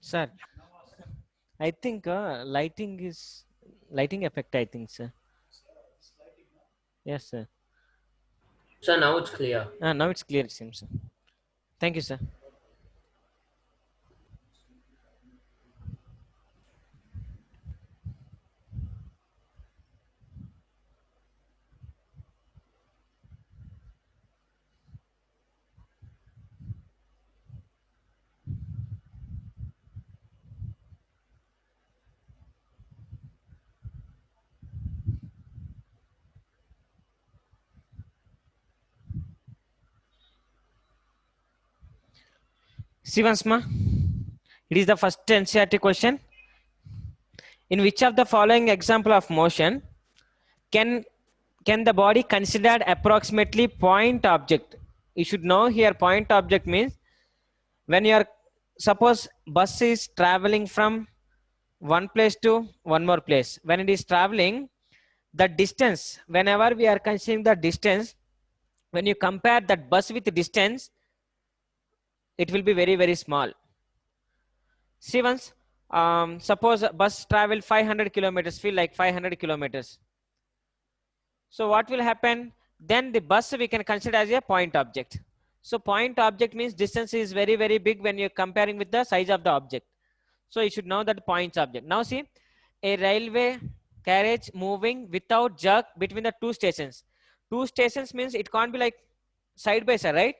Sir, I think lighting effect, I think, sir. Yes, sir. So now it's clear. Now it's clear, it seems, sir. Thank you, sir. See once more. It is the first NCERT question. In which of the following example of motion can the body considered approximately point object? You should know here point object means when you are, suppose bus is traveling from one place to one more place. When it is traveling, the distance, whenever we are considering the distance, when you compare that bus with the distance, it will be very, very small. See once, suppose a bus travel 500 kilometers, feel like 500 kilometers. So what will happen? Then the bus we can consider as a point object. So point object means distance is very, very big when you're comparing with the size of the object. So you should know that points object. Now see, a railway carriage moving without jerk between the two stations. Two stations means it can't be like side by side, right?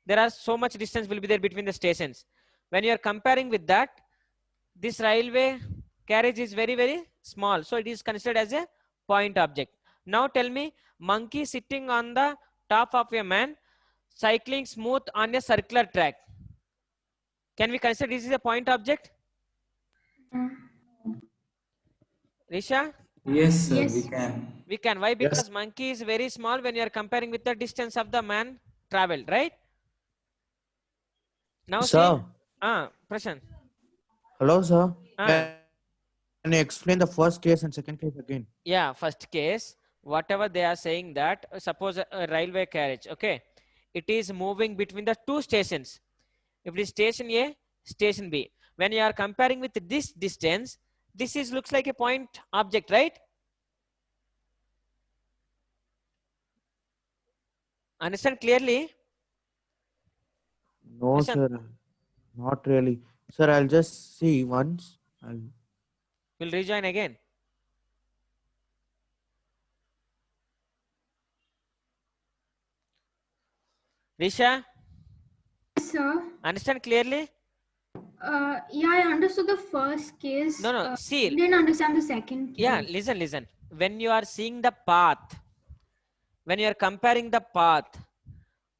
There are so much distance will be there between the stations. When you are comparing with that, this railway carriage is very, very small. So it is considered as a point object. Now tell me, monkey sitting on the top of a man cycling smooth on a circular track. Can we consider this is a point object? Risha? Yes, sir, we Yes. can. We can. Why? Yes. Because monkey is very small when you are comparing with the distance of the man traveled, right? Now see, Sir, Prashant. hello, sir. Ah, Can you explain the first case and second case again? yeah, first case, whatever they are saying that, suppose a railway carriage, okay, it is moving between the two stations. If it is station A, station B. When you are comparing with this distance, this is looks like a point object, right? Understand clearly? No, Prashant, sir. Not really. Sir, I'll just see once. will rejoin again. Risha, Sir. understand clearly? Yeah, I understood the first case. No, see, Didn't understand the second case. yeah, listen. When you are seeing the path, when you are comparing the path,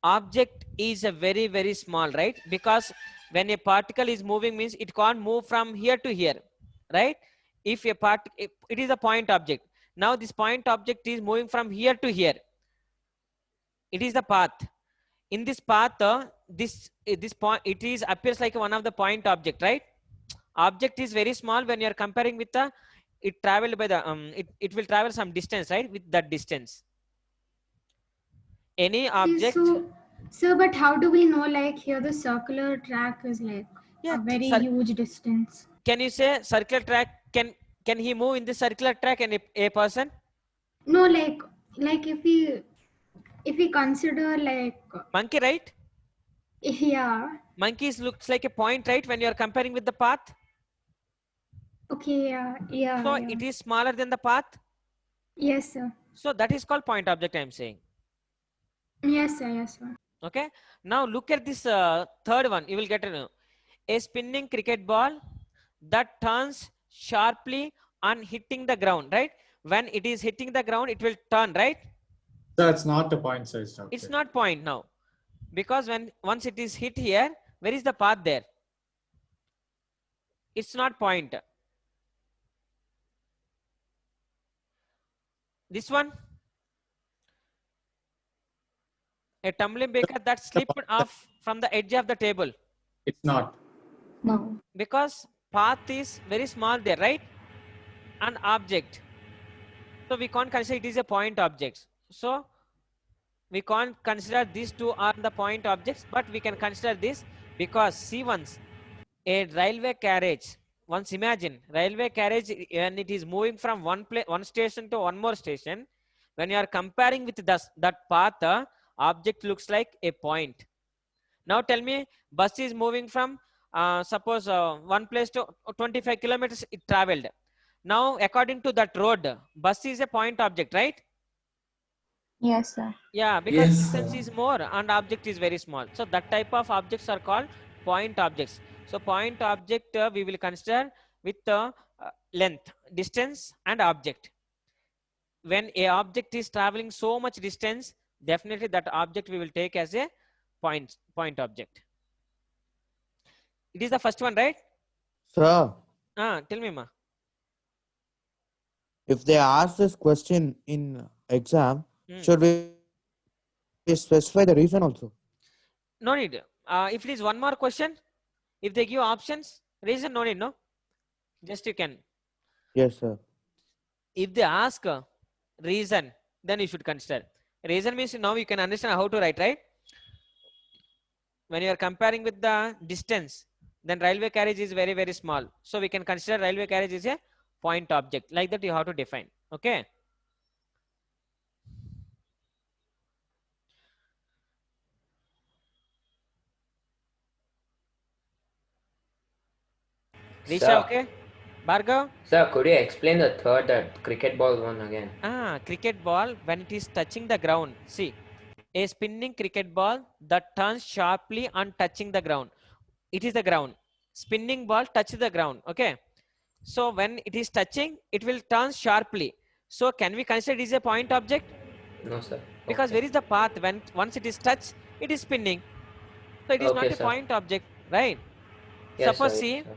object is a very, very small, right? Because when a particle is moving means it can't move from here to here, right? If a part, it is a point object. Now this point object is moving from here to here. It is the path. In this path, this point, it is appears like one of the point object, right? Object is very small when you are comparing with the, it traveled by the, it will travel some distance, right? With that distance. Any object. So, sir, but how do we know, like, here the circular track is like Yeah, a very huge distance? can you say circular track, can he move in the circular track and a person? No, like if we consider like Monkey, right? yeah. Monkeys looks like a point, right? When you are comparing with the path. Okay, yeah. So it is smaller than the path. Yes, sir. So that is called point object, I am saying. Yes, sir. Okay. Now look at this third one. You will get to know. A spinning cricket ball that turns sharply on hitting the ground, right? When it is hitting the ground, it will turn, right? That's not a point size structure. It's not point now. Because once it is hit here, where is the path there? It's not point. This one, a tumbling baker that slipped off from the edge of the table. It's not. No. Because path is very small there, right? An object. So we can't consider it is a point object. So we can't consider these two are the point objects, but we can consider this because see once a railway carriage, once imagine railway carriage when it is moving from one station to one more station, when you are comparing with that path, object looks like a point. Now tell me, bus is moving from suppose one place to 25 kilometers it traveled. Now according to that road, bus is a point object, right? Yes, sir. Yeah, because Yes, distance sir. is more and object is very small. So that type of objects are called point objects. So point object we will consider with length, distance and object. When a object is traveling so much distance, definitely that object we will take as a point object. It is the first one, right? Sir, Tell me, ma. if they ask this question in exam, Hmm. should we specify the reason also? No need. If it is one more question, if they give options, reason no need, no? Just you can. Yes, sir. If they ask reason, then you should consider. Reason means now you can understand how to write, right? When you are comparing with the distance, then railway carriage is very, very small. So we can consider railway carriage is a point object. Like that you have to define. Okay. Risha, Sir. okay? Bhargav? Sir, could you explain the third, that cricket ball one again? Cricket ball, when it is touching the ground, see, a spinning cricket ball that turns sharply on touching the ground. It is the ground. Spinning ball touch the ground. Okay. So when it is touching, it will turn sharply. So can we consider it is a point object? No, sir. Because Okay. where is the path? When once it is touched, it is spinning. So it is not Okay, a sir. point object, right? Yes, Suppose sir. see, Yes, sir.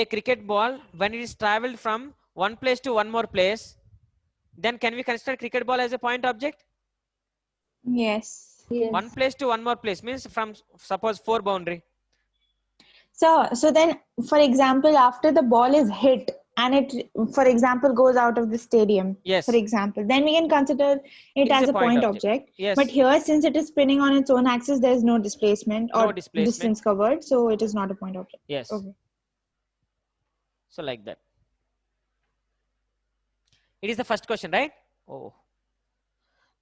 a cricket ball, when it is traveled from one place to one more place, then can we consider cricket ball as a point object? Yes. One place to one more place means from suppose 4 boundary. So then, for example, after the ball is hit and it, for example, goes out of the stadium, Yes. for example, then we can consider it It is as a a point point object. object. Yes. But here, since it is spinning on its own axis, there is no displacement No or displacement. distance covered, so it is not a point object. Yes. Okay. So like that. It is the first question, right? Oh.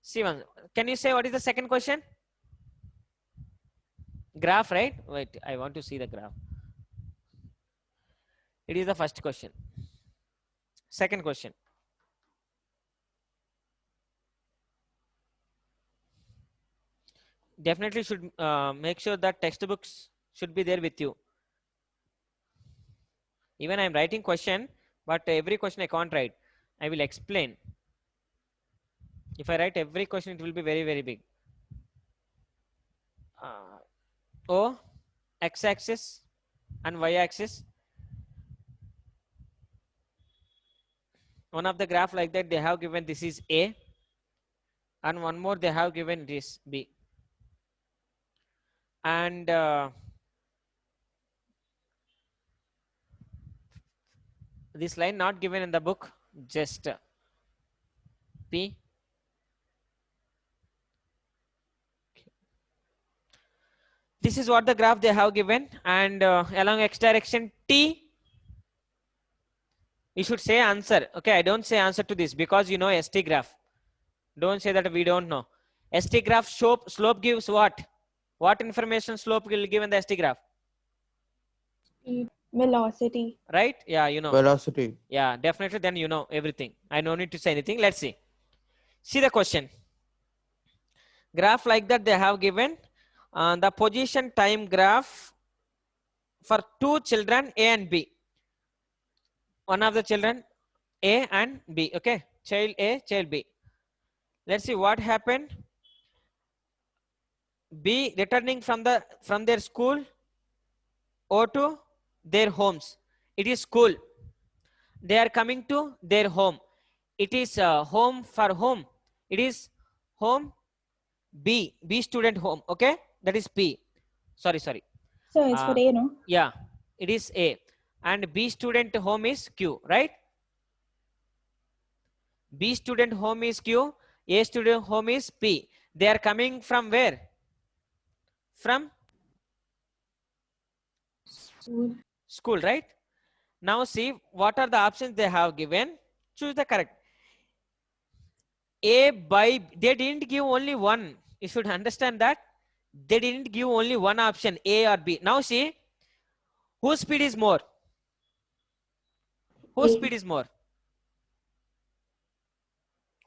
See one. Can you say what is the second question? Graph, right? Wait, I want to see the graph. It is the first question. Second question. Definitely should make sure that textbooks should be there with you. Even I am writing question, but every question I can't write. I will explain. If I write every question, it will be very, very big. O, x-axis and y-axis. One of the graph like that, they have given this is A. And one more they have given this B. And this line not given in the book, just P. This is what the graph they have given, and along x direction T, you should say answer. Okay, I don't say answer to this because you know ST graph. Don't say that we don't know. ST graph slope gives what? What information slope will give in the ST graph? Velocity. Right? Yeah, you know. Velocity. Yeah, definitely. Then you know everything. I no need to say anything. Let's see. See the question. Graph like that they have given the position time graph for two children A and B. One of the children A and B. Okay, child A, child B. Let's see what happened. B returning from their school or to their homes. It is school. They are coming to their home. It is home for whom? It is home B student home. Okay, that is P. Sorry. So it's for A, no? Yeah, it is A. And B student home is Q, right? B student home is Q. A student home is P. They are coming from where? From? School. school, right? Now see what are the options they have given. Choose the correct. A by, they didn't give only one. You should understand that. They didn't give only one option, A or B. Now see, whose speed is more? Whose speed is more?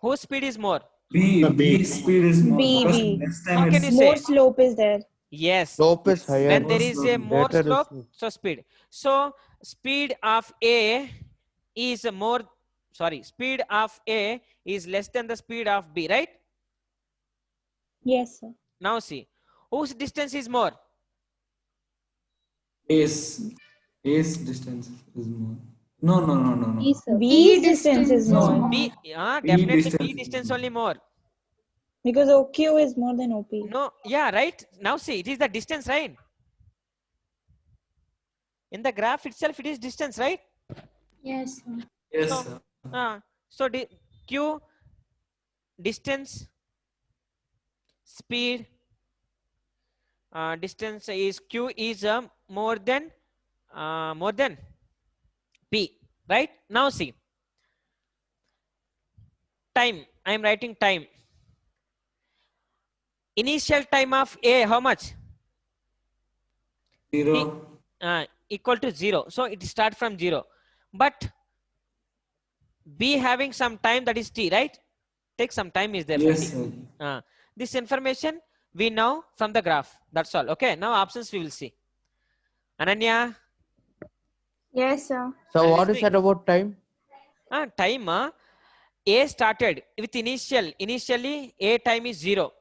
Whose speed is more? B. Speed is more. B, because B. next time How can it's you More say? slope is there. Yes. Slope is higher. When more there is a slope. more Greater is slope, slope. so speed. So speed of A is more, sorry, speed of A is less than the speed of B, right? Yes, sir. Now see, whose distance is more? A's distance is more. No. B, sir. B's distance is more. B, B definitely B distance is distance more. only more. Because OQ is more than OP. No, yeah, right. Now see, it is the distance, right? In the graph itself, it is distance, right? Yes, sir. Yes, So, sir. so Q, distance, speed, distance is Q is more than P, right? Now see, time. I am writing time. Initial time of A, how much? 0. Equal to 0. So it starts from 0. But B having some time, that is T, right? Take some time is there for Yes, T. sir. This information we know from the graph. That's all. Okay. Now options we will see. Ananya, Yes, sir. So Are you what is listening? that about time? time. A started with initially A time is 0.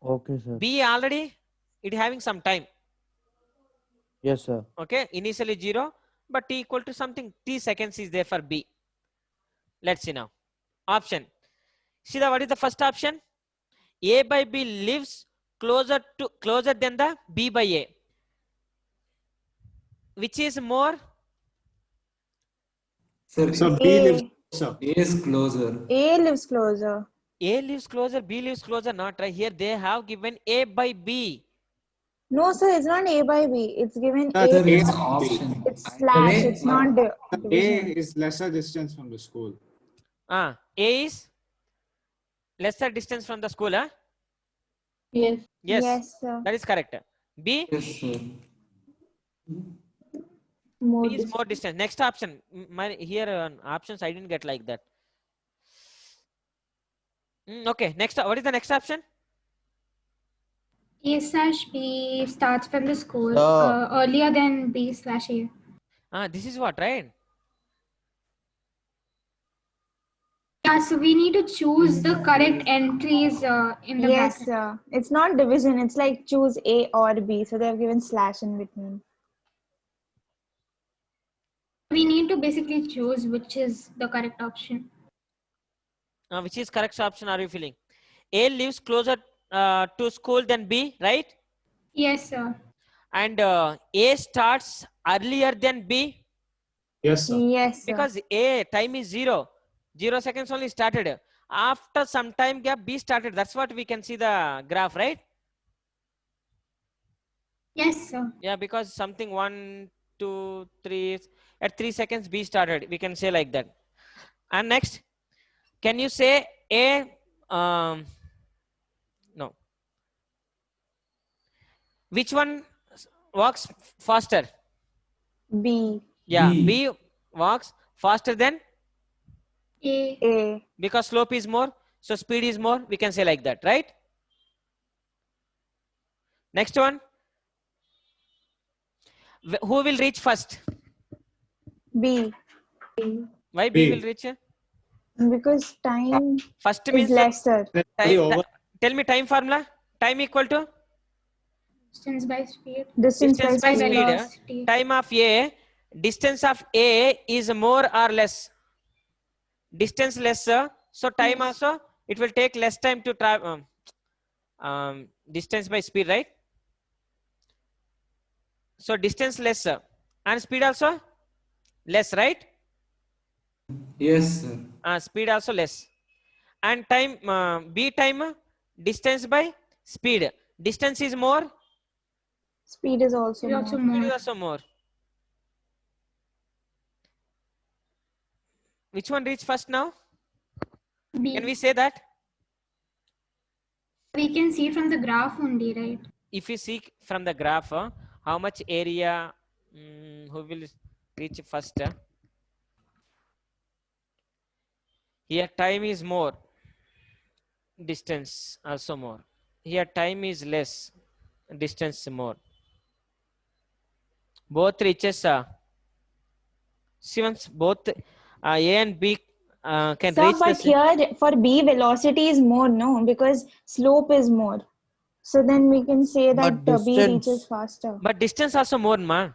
Okay, sir. B already it having some time. Yes, sir. Okay. Initially 0, but T equal to something. T seconds is there for B. Let's see now. Option. See what is the first option? A by B lives closer than the B by A. Which is more? Sir, So A. B lives closer. A is closer. A lives closer. A lives closer, B lives closer. Not right here. They have given A by B. No, sir, it's not A by B. It's given That's A. Sir, it's A. option. It's slash. Actually, It's not A division. is lesser distance from the school. A is lesser distance from the school. Huh? Yes. Yes, Yes, sir. that is correct. B, yes, sir. More B is more distance. distance. Next option. Here options I didn't get like that. Okay. Next, what is the next option? A slash B starts from the school Sir. earlier than B slash A. This is what, right? Yeah, so we need to choose the correct entries in the Yes, bracket. sir. It's not division. It's like choose A or B. So they've given slash in between. We need to basically choose which is the correct option. Which is correct option are you feeling? A lives closer to school than B, right? Yes, sir. And A starts earlier than B Yes, sir. Yes, sir. because A time is 0. 0 seconds only started. After some time gap, B started. That's what we can see the graph, right? Yes, sir. Yeah, because something 1, 2, 3, at 3 seconds B started. We can say like that. And next, can you say A? No. Which one walks faster? B. Yeah, B. B walks faster than, A. A. because slope is more, so speed is more. We can say like that, right? Next one. Who will reach first? B. Why B B. will reach? Because time First is means lesser. tell me time formula. Time equal to Distance by speed. Distance distance by by By speed. speed. velocity. Time of A, distance of A is more or less. Distance lesser, so time Yes. also it will take less time to travel. Distance by speed, right? So distance lesser and speed also less, right? Yes, sir. Speed also less. And time B time distance by speed. Distance is more, Speed is also It's also more. speed is more. also more. Which one reach first now? B. Can we say that? We can see from the graph only, right? If you see from the graph, how much area, who will reach first? Here time is more, distance also more. Here time is less, distance more. Both reaches, see once both A and B can Sir, reach the but same. here for B, velocity is more, no? Because slope is more. So then we can say that But B reaches distance. faster. But distance also more, ma.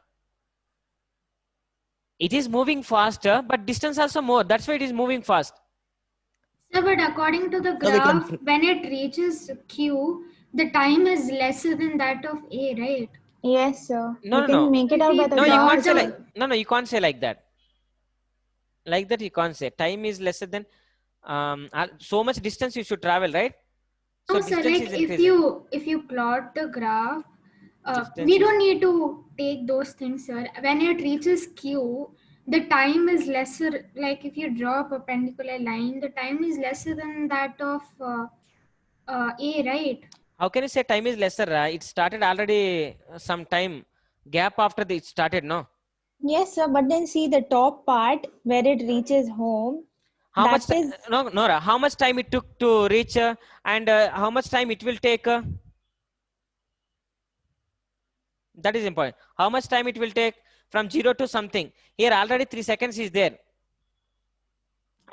It is moving faster, but distance also more. That's why it is moving fast. So, but according to the So we can graph, when it reaches Q, the time is lesser than that of A, right? Yes, sir. No, You no, can no. make it out by the No, you graph. can't say the- like, no, you can't say like that. Like that, you can't say. Time is lesser than, so much distance you should travel, right? So No, so distance like is increasing. if you plot the graph, Distance we is, don't need to take those things, sir. When it reaches Q, the time is lesser. Like if you draw a perpendicular line, the time is lesser than that of A, right? how can you say time is lesser? It started already some time gap after it started, no? Yes, sir. But then see the top part where it reaches home. How much, That is, no, Nora, how much time it took to reach and how much time it will take? That is important. How much time it will take from 0 to something? Here already 3 seconds is there.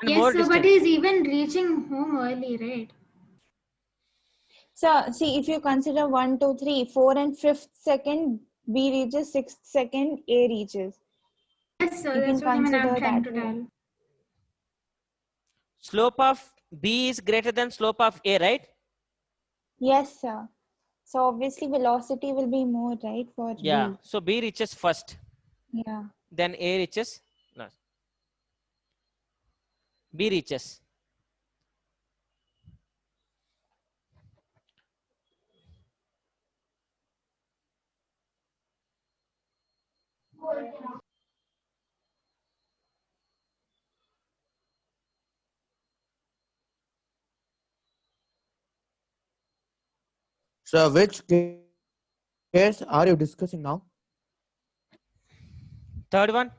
And Yes, more sir, but distance. he's even reaching home early, right? so see if you consider 1, 2, 3, 4 and 5th second, B reaches, 6th second, A reaches. Yes, sir, You that's can what even I'm consider trying that to way. tell. Slope of B is greater than slope of A, right? Yes, sir. So obviously velocity will be more, right, for Yeah. B. So B reaches first. Yeah. Then A reaches. No. B reaches. So which case are you discussing now? Third one.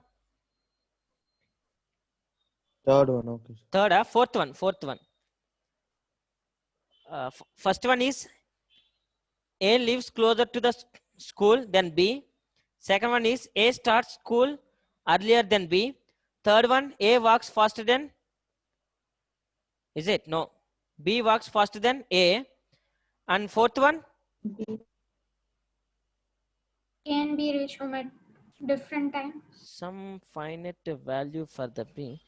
Third one, okay. Third, fourth one. Fourth one. First one is A lives closer to the school than B. Second one is A starts school earlier than B. Third one, A walks faster than, is it? No. B walks faster than A. And fourth one, Can be reached home at different time. some finite value for the B.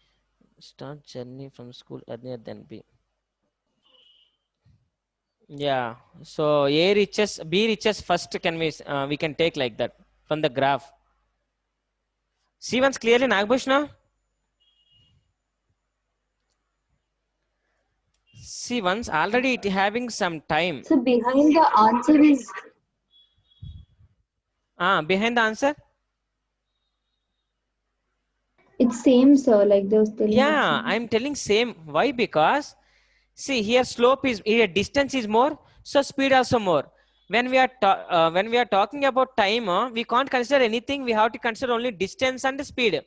Start journey from school earlier than B. Yeah. So A reaches, B reaches first. Can we can take like that from the graph. See once clearly, Nagbhushna? See once already it having some time. So behind the answer is Behind the answer? it's same, sir. Like they was telling. Yeah, I'm telling same. Why? Because see here slope is here, distance is more, so speed also more. When we are talking about time, we can't consider anything. We have to consider only distance and speed.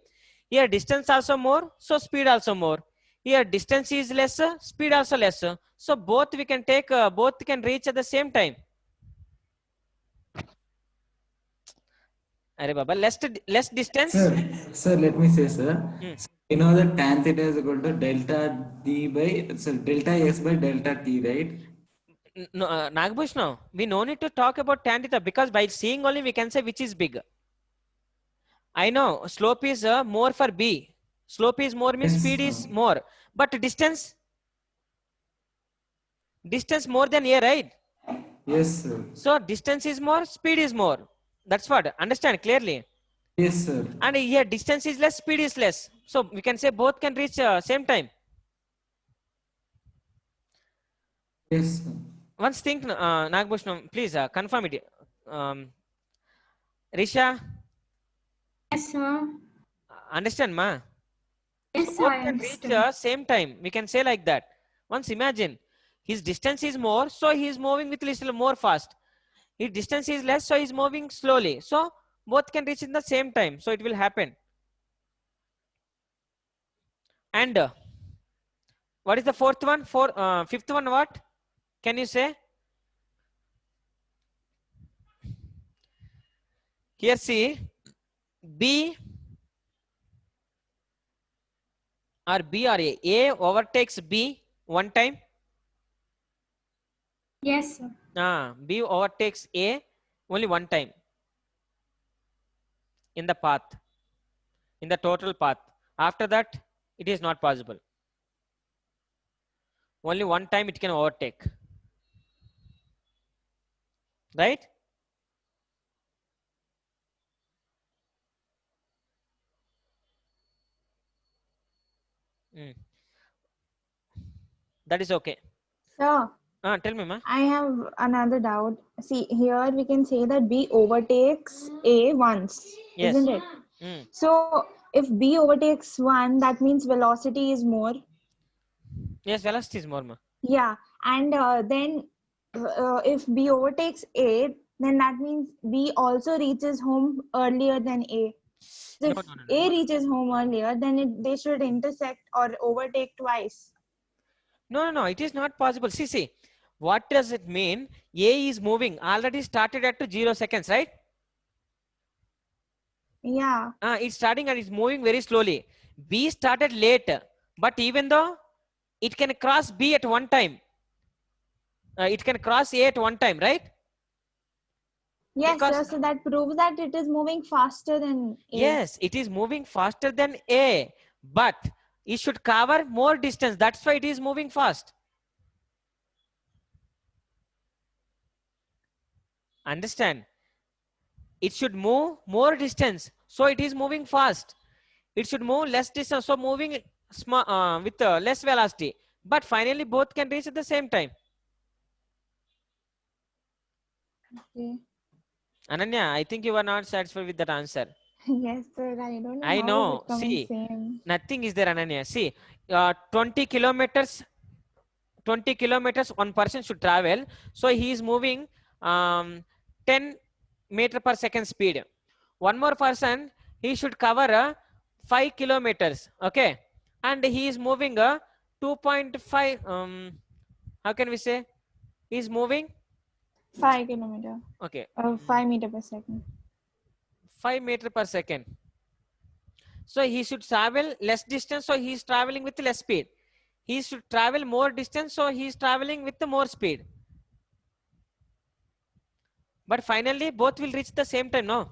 Here distance also more, so speed also more. Here distance is lesser, speed also lesser. So both we can take, both can reach at the same time. Arey Baba, less distance. Sir, let me say, sir. Hmm. So, you know that tan theta is equal to delta d by, so delta s by delta t, right? No, Nagbhush, no. We no need to talk about tan theta because by seeing only we can say which is big. I know slope is more for B. Slope is more means Yes, speed sir. is more. But distance more than A, right? Yes, sir. So distance is more, speed is more. That's what. Understand clearly. Yes, sir. And here distance is less, speed is less. So we can say both can reach same time. Yes, sir. Once think, Nagbhush, please confirm it. Risha, Yes, sir. understand, ma? Yes, So both I can reach understand. same time. We can say like that. Once imagine his distance is more, so he is moving with little more fast. His distance is less, so he is moving slowly. So both can reach in the same time. So it will happen. And what is the fourth one? Fifth one, what? Can you say? Here, see, B or B or A. A overtakes B one time. Yes, sir. B overtakes A only one time in the path, in the total path. After that, it is not possible. Only one time it can overtake. Right? Mm. That is okay. So Tell me, ma. I have another doubt. See, here we can say that B overtakes A once, Yes. isn't it? Mm. So if B overtakes one, that means velocity is more. Yes, velocity is more, ma. Yeah, and then if B overtakes A, then that means B also reaches home earlier than A. So No, if no, no, A no. reaches home earlier, then they should intersect or overtake twice. No, no, no. It is not possible. See. What does it mean? A is moving. Already started at 0 seconds, right? Yeah. It's starting and it's moving very slowly. B started late, but even though it can cross B at one time, it can cross A at one time, right? Yes, Because sir. So that proves that it is moving faster than A. yes, it is moving faster than A, but it should cover more distance. That's why it is moving fast. Understand? It should move more distance, so it is moving fast. It should move less distance, so moving with less velocity. But finally, both can reach at the same time. Okay. Ananya, I think you are not satisfied with that answer. Yes, sir. I don't know I how is know. it coming See, same. nothing is there, Ananya. See, 20 kilometers, 20 kilometers one person should travel. So he is moving 10 meter per second speed. One more person, he should cover 5 kilometers. Okay. And he is moving 2.5. How can we say? He is moving. 5 kilometer. Okay. 5 meter per second. 5 meter per second. So he should travel less distance, so he is traveling with less speed. He should travel more distance, so he is traveling with the more speed. But finally, both will reach the same time, no?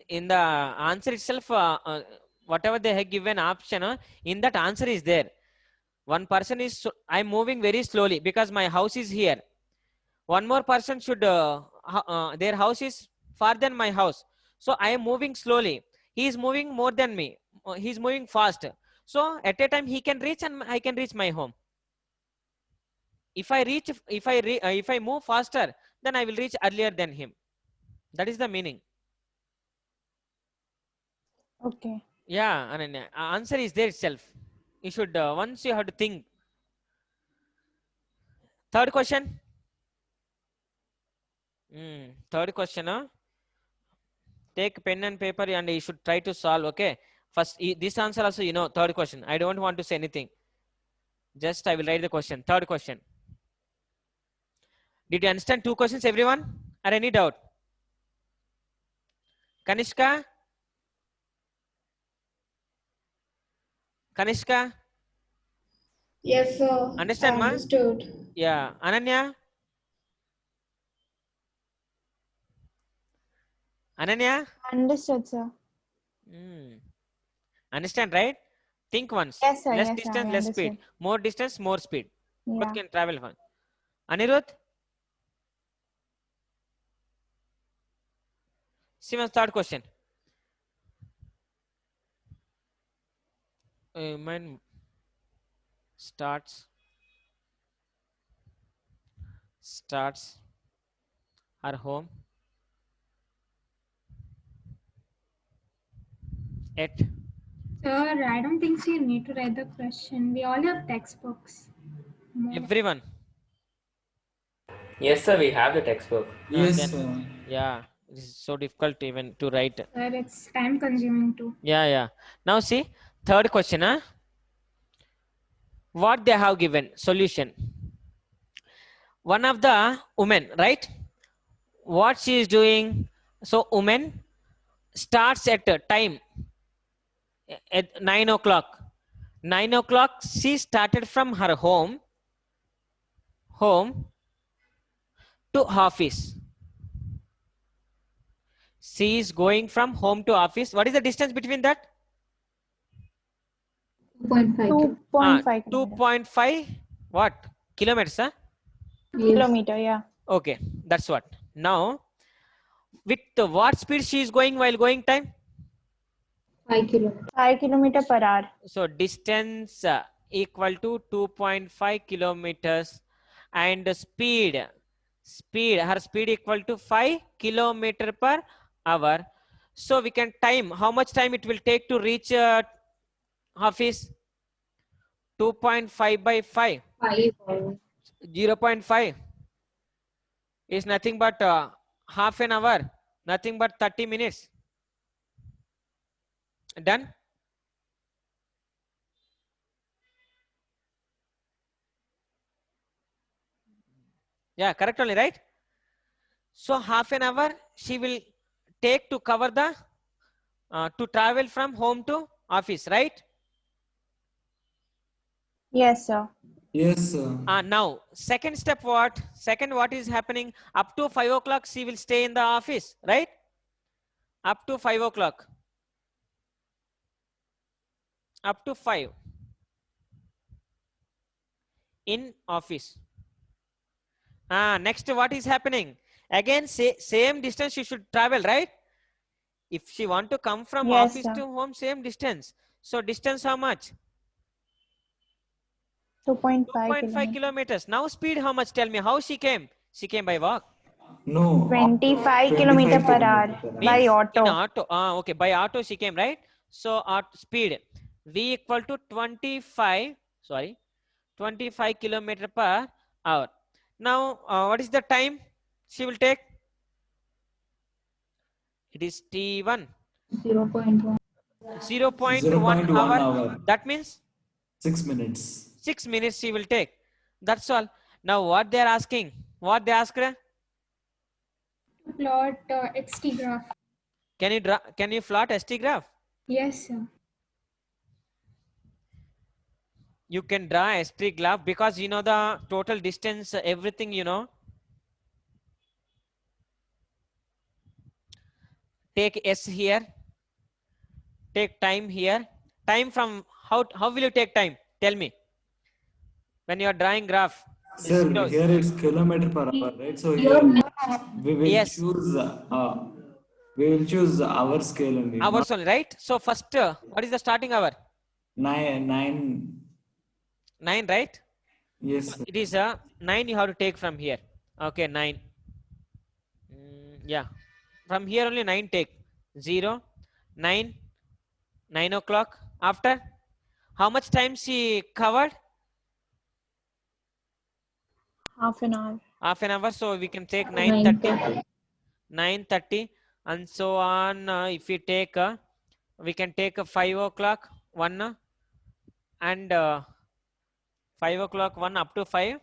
In the answer itself, whatever they have given option, in that answer is there. One person is, I'm moving very slowly because my house is here. One more person should, their house is far than my house. So I am moving slowly. He is moving more than me. He is moving fast. So at a time he can reach and I can reach my home. If I move faster, then I will reach earlier than him. That is the meaning. Okay. Yeah, Ananya, answer is there itself. You should once you have to think. Third question. Third question. Take pen and paper and you should try to solve. Okay. First, this answer also third question. I don't want to say anything. Just I will write the question. Third question. Did you understand two questions, everyone? Or any doubt? Kanishka? Kanishka? Yes, sir. Understand, ma? Understood. Yeah. Ananya? Ananya? Understood, sir. Understand, right? Think once. Yes, sir. Less Yes, sir. distance, I less speed. understood. More distance, more speed. Both Yeah. can travel fun. Anirudh? Simon's third question. Mine starts her home at Sir, I don't think so you need to write the question. We all have textbooks. Everyone. Yes, sir, we have the textbook. Yes, Then, sir. yeah, this is so difficult even to write. Sir, it's time consuming too. Yeah. Now see, third question, huh? What they have given solution. One of the women, right? What she is doing? So woman starts at a time at 9 o'clock. 9 o'clock, she started from her home to office. She is going from home to office. What is the distance between that? 2.5 2.5 2.5 what? Kilometers, huh? kilometer, yeah. Okay, that's what. Now, with what speed she is going while going time? 5 kilometers. 5 kilometer per hour. So distance equal to 2.5 kilometers and speed, her speed equal to 5 kilometer per hour. So we can time, how much time it will take to reach office? 2.5 by 5. 5 0.5 is nothing but half an hour, nothing but 30 minutes. Done? Yeah, correct only, right? So half an hour she will take to cover the to travel from home to office, right? Yes, sir. Yes, sir. Now second step, what is happening? Up to 5 o'clock she will stay in the office, right? Up to 5 o'clock, up to 5 in office. Next, what is happening? Again, same distance you should travel, right? If she want to come from Yes, office sir. to home, same distance. So distance how much? 2.5 2.5 kilometers. Now speed how much? Tell me how she came. She came by walk. No. 25 kilometer per hour by Means auto. in auto. Okay, by auto she came, right? So speed V equal to 25 kilometer per hour. Now what is the time she will take? It is T1. 0.1. 0.1 hour. hour. That means 6 minutes. 6 minutes she will take. That's all. Now what they are asking? What they asked? Plot XT graph. Can you draw? Can you plot ST graph? Yes, sir. You can draw ST graph because you know the total distance, everything you know. Take S here. Take time here. Time from how will you take time? Tell me. When you are drawing graph. Sir, Zeros. here it's kilometer per hour, right? So Here, here we will Yes. choose our scale only. Hours only, right? So first, what is the starting hour? 9. 9, right? Yes, sir. It is 9 you have to take from here. Okay, 9. Yeah. From here only 9 take. 0, 9, 9 o'clock. After, how much time she covered? Half an hour. Half an hour. So we can take 9:30. 9:30 and so on. If we take, we can take 5 o'clock 1 and 5 o'clock 1 up to 5.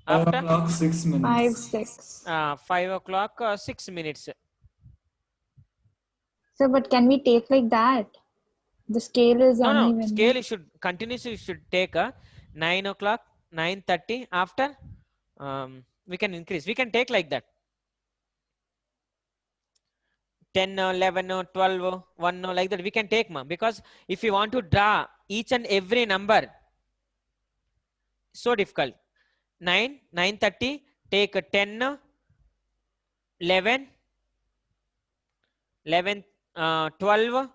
5 After o'clock, 6 minutes. 5, 6. 5 o'clock 6 minutes. So, but can we take like that? The scale is No, uneven. scale you should continuously you should take 9 o'clock 9:30. After we can increase. We can take like that. 10, 11, 12, 1, like that we can take, ma. Because if you want to draw each and every number, so difficult. 9, 9:30, take 10, 11, 11, 12,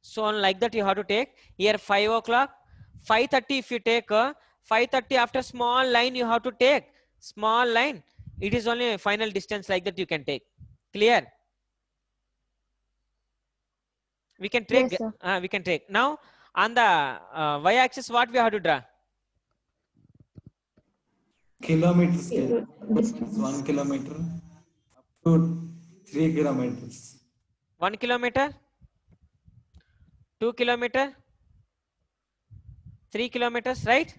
so on like that you have to take. Here 5 o'clock, 5:30 if you take 5:30 after small line you have to take. Small line, it is only a final distance like that you can take. Clear? We can take. Yes, sir. We can take. Now on the y-axis, what we have to draw? Kilometer scale. Distance. 1 kilometer up to 3 kilometers. 1 kilometer, 2 kilometer, 3 kilometers, right?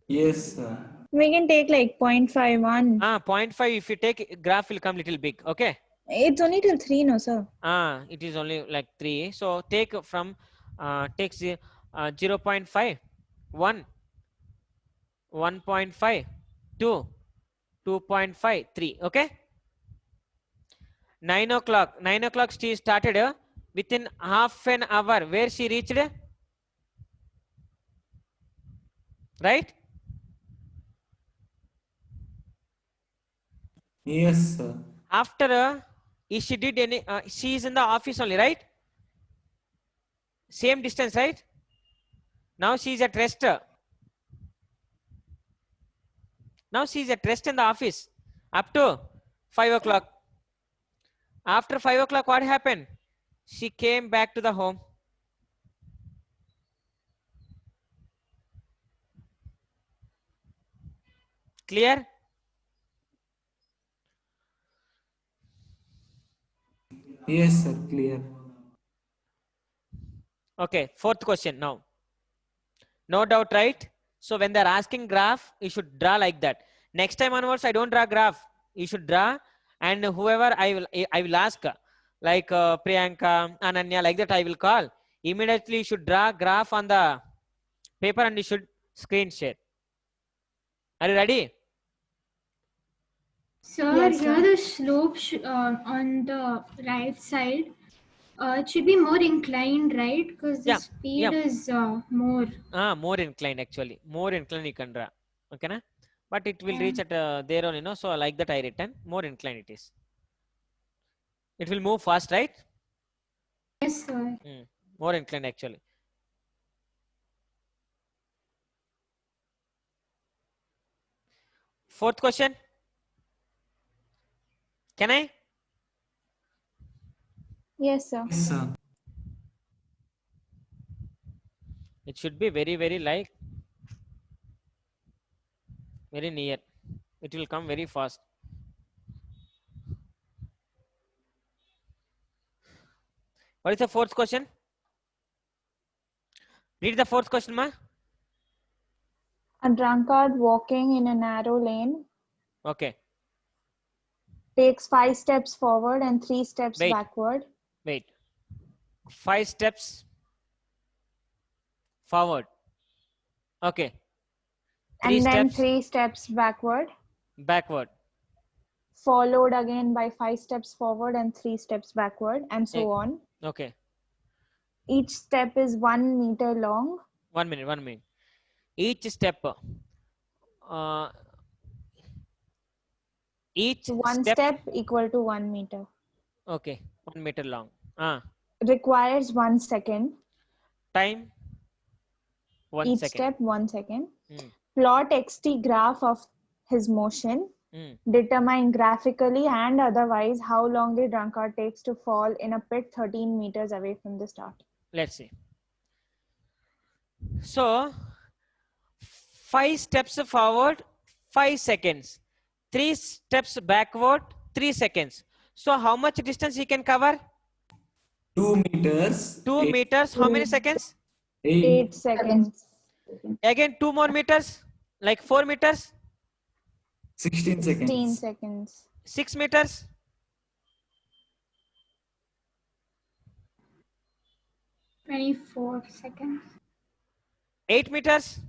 Yes, sir. We can take like 0.51. 0.5. If you take, graph will come little big. Okay. It's only till 3, no, sir. It is only like 3. So take from take 0.5, 1, 1.5, 2, 2.5, 3. Okay. 9 o'clock. 9 o'clock she started within half an hour. Where she reached? Right? Yes, sir. After if she did any, she is in the office only, right? Same distance, right? Now she is at rest. Now she is at rest in the office up to 5 o'clock. After 5 o'clock, what happened? She came back to the home. Clear? Yes, sir. Clear. Okay, fourth question now. No doubt, right? So when they're asking graph, you should draw like that. Next time onwards, I don't draw graph. You should draw, and whoever I will ask, like Priyanka, Ananya, like that I will call. Immediately you should draw graph on the paper and you should screen share. Are you ready? Sir, Yes, here sir. the slope on the right side, it should be more inclined, right? Because the Yeah, speed yeah. is more. More inclined actually. More inclined you can draw. Okay, na? But it will reach at there only, no? So like that I written. More inclined it is. It will move fast, right? Yes, sir. More inclined actually. Fourth question. Can I? Yes, sir. Yes, sir. It should be very, very like very near. It will come very fast. What is the fourth question? Read the fourth question, ma. A drunkard walking in a narrow lane Okay. takes 5 steps forward and 3 steps Wait. backward. Wait. 5 steps forward. Okay. 3 And then steps 3 steps backward, backward. followed again by 5 steps forward and 3 steps backward, and so on. Okay. Each step is 1 meter long. 1 minute. 1 minute. Each step. Each One step equal to 1 meter. Okay. 1 meter long. Requires 1 second. Time. 1 Each second. step 1 second. Plot xt graph of his motion. Determine graphically and otherwise how long the drunkard takes to fall in a pit 13 meters away from the start. Let's see. So 5 steps forward, 5 seconds. 3 steps backward, 3 seconds. So how much distance he can cover? 2 meters. 2 meters. How many seconds? 8 seconds. Again 2 more meters, like 4 meters. 16 seconds. 16 seconds. 6 meters. 24 seconds. 8 meters.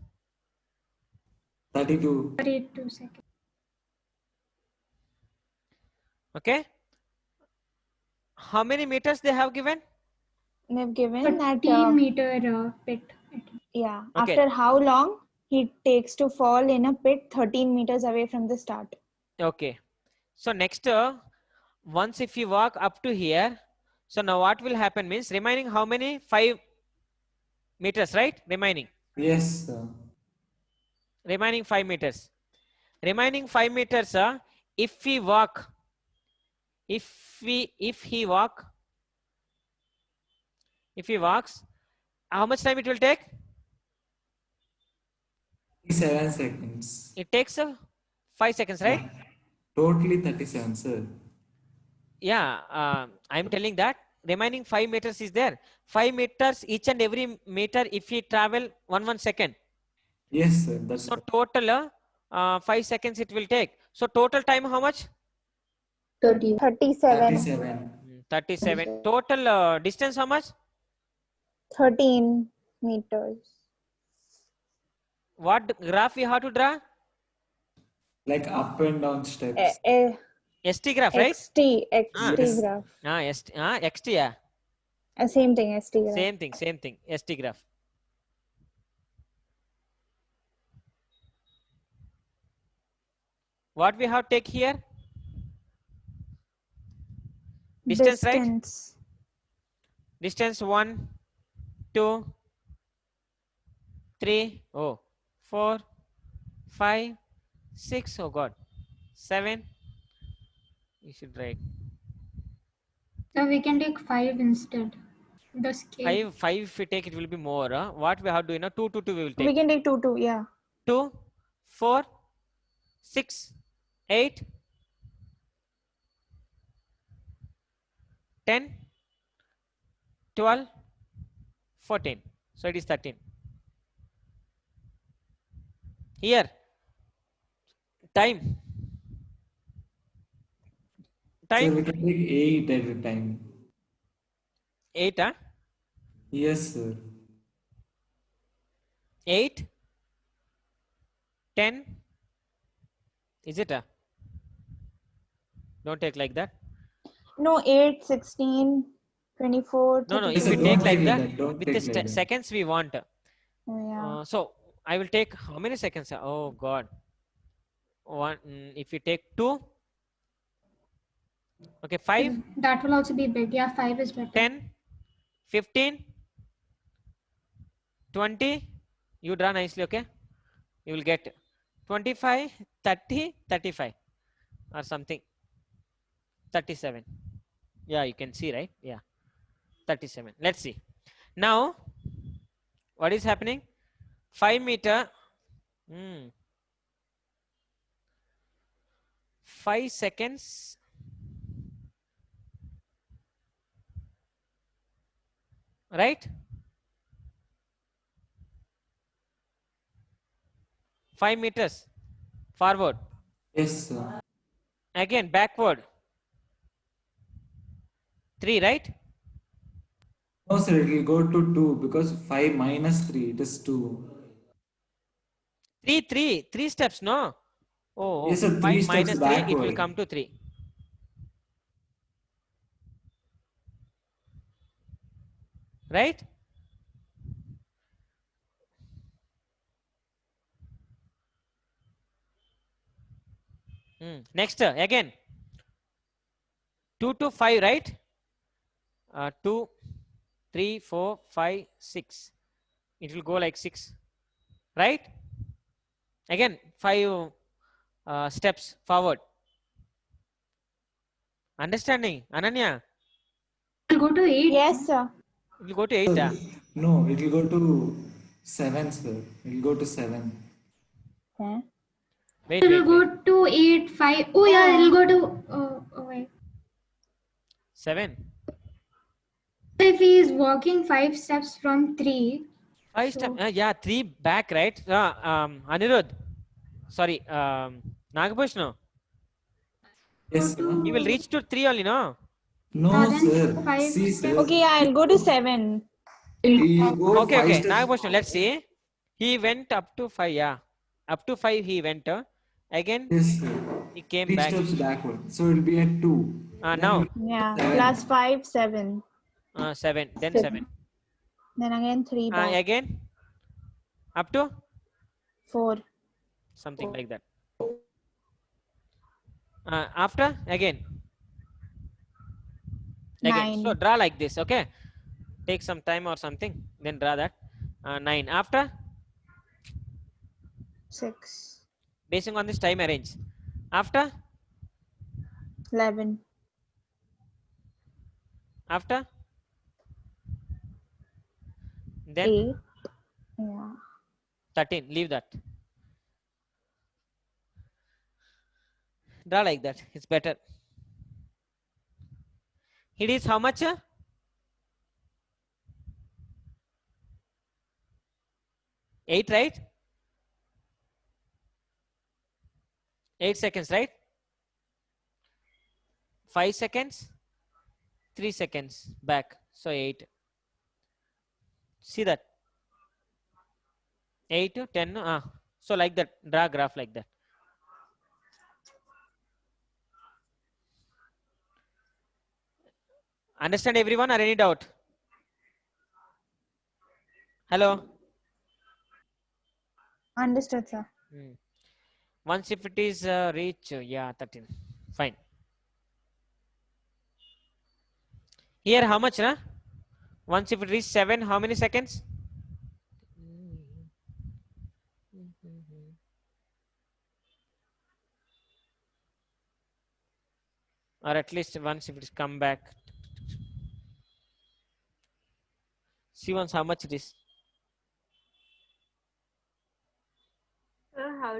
32. 32 seconds. Okay. How many meters they have given? They've given that 13 meter pit. yeah. Okay. After how long he takes to fall in a pit 13 meters away from the start. Okay. So next, once if you walk up to here, so now what will happen means remaining how many? 5 meters, right? Remaining. Yes, sir. Remaining 5 meters. Remaining 5 meters, if he walk, if he walk If he walks, how much time it will take? 7 seconds. It takes 5 seconds, right? Yeah. Totally 37, sir. Yeah, I'm telling that remaining 5 meters is there. 5 meters each and every meter if he travel 1 second. Yes, sir. That's So right. total 5 seconds it will take. So total time how much? 30. 37. 37. 37. Total distance how much? 13 meters. What graph we have to draw? Like up and down steps. ST graph, right? XT Yes. graph. XT, yeah. Same thing, ST graph. Same thing, ST graph. What we have take here? Distance, right? Distance 1, 2, 3, 4, 5, 6, oh God, 7. You should write. So we can take 5 instead. The scale. 5 if we take it will be more. What we have to do, 2, 2, 2 we will take. We can take 2, 2, yeah. 2, 4, 6, 8, 10, 12, 14. So it is 13. Here, time. So we can take 8 at a time. 8, huh? Yes, sir. 8, 10. Is it? Don't take like that. No, 8, 16, 24, 32. No, if Yes, we sir, take don't like take that, like that. Don't with take the like that. seconds we want. Yeah. So I will take how many seconds? Oh God. One. If you take 2. Okay, 5. That will also be big. Yeah, 5 is better. 10, 15, 20. You draw nicely, okay? You will get 25, 30, 35 or something. 37. Yeah, you can see, right? Yeah. 37. Let's see. Now, what is happening? 5 meter. 5 seconds. Right? 5 meters forward. Yes, sir. Again, backward. 3, right? No, sir, it will go to 2 because 5 minus 3, it is 2. 3 steps, no? Yes, sir, 3 5 steps minus 3, it will backward. come to 3. Right? Next, again. 2 to 5, right? 2, 3, 4, 5, 6. It will go like 6. Right? Again, 5 steps forward. Understanding, Ananya? It will go to 8. Yes, sir. It will go to 8. No, it will go to 7, sir. It will go to 7. Okay. Wait, It will go to 8, 5. Oh, yeah, it will go to. Oh, wait. 7. If he is walking 5 steps from 3. 5 steps. Yeah, 3 back, right? Anirudh. Sorry, Nagabhushno. Yes, sir. He will reach to 3 only, no? No, then sir. 5 See, sir. Okay, yeah, I'll go to 7. You go Okay, 5 okay. steps. Nagabhushno, let's see. He went up to 5, yeah. Up to 5 he went. Again, Yes, sir. he came 3 back. steps backward. So it will be at 2. Now, Yeah, 7. plus 5, 7. 7. Then 7. 7. Then again 3 back. Again, up to 4. something like that. After, again. 9. So draw like this, okay? Take some time or something, then draw that. 9. After, 6. basing on this time arrange. After, 11. after, Then 8. Yeah. 13. Leave that. Draw like that. It's better. It is how much? 8, right? 8 seconds, right? 5 seconds, 3 seconds back. So 8. See that? 8 to 10. So like that. Draw a graph like that. Understand everyone or any doubt? Hello? Understood, sir. Once if it is reach, yeah, 13. Fine. Here how much, na? Once if it reach 7, how many seconds? Or at least once if it is come back. See once how much it is.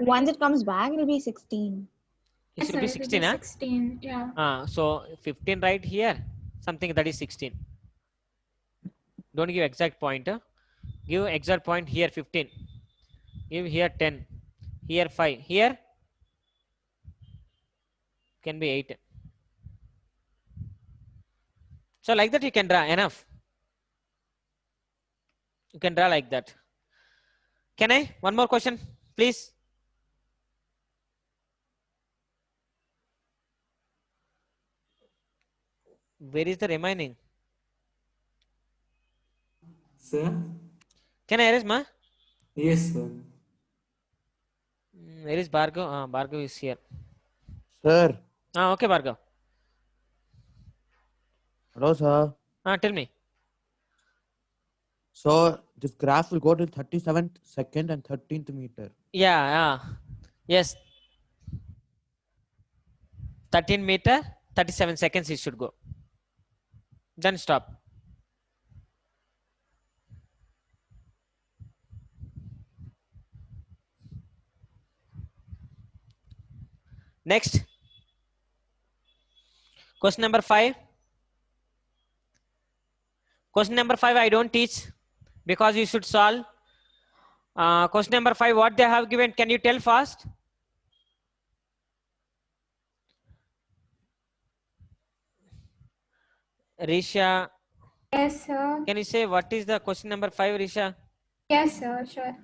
Once it comes back, it'll be 16. It should be 16, huh? 16, yeah. So 15 right here. Something that is 16. Don't give exact point. Give exact point here 15. Give here 10. Here 5. Here can be 8. So like that you can draw enough. You can draw like that. Can I? One more question, please. Where is the remaining? Sir? Can I erase, ma? Yes, sir. Where is Bhargav? Bhargav is here. Sir. Okay, Bhargav. Hello, sir. Tell me. So this graph will go to 37th second and 13th meter. Yeah. Yes. 13 meter, 37 seconds it should go. Then stop. Next. Question number 5. Question number 5 I don't teach because you should solve. Question number 5, what they have given, can you tell fast? Risha. Yes, sir. Can you say what is the question number 5, Risha? Yes, sir, sure.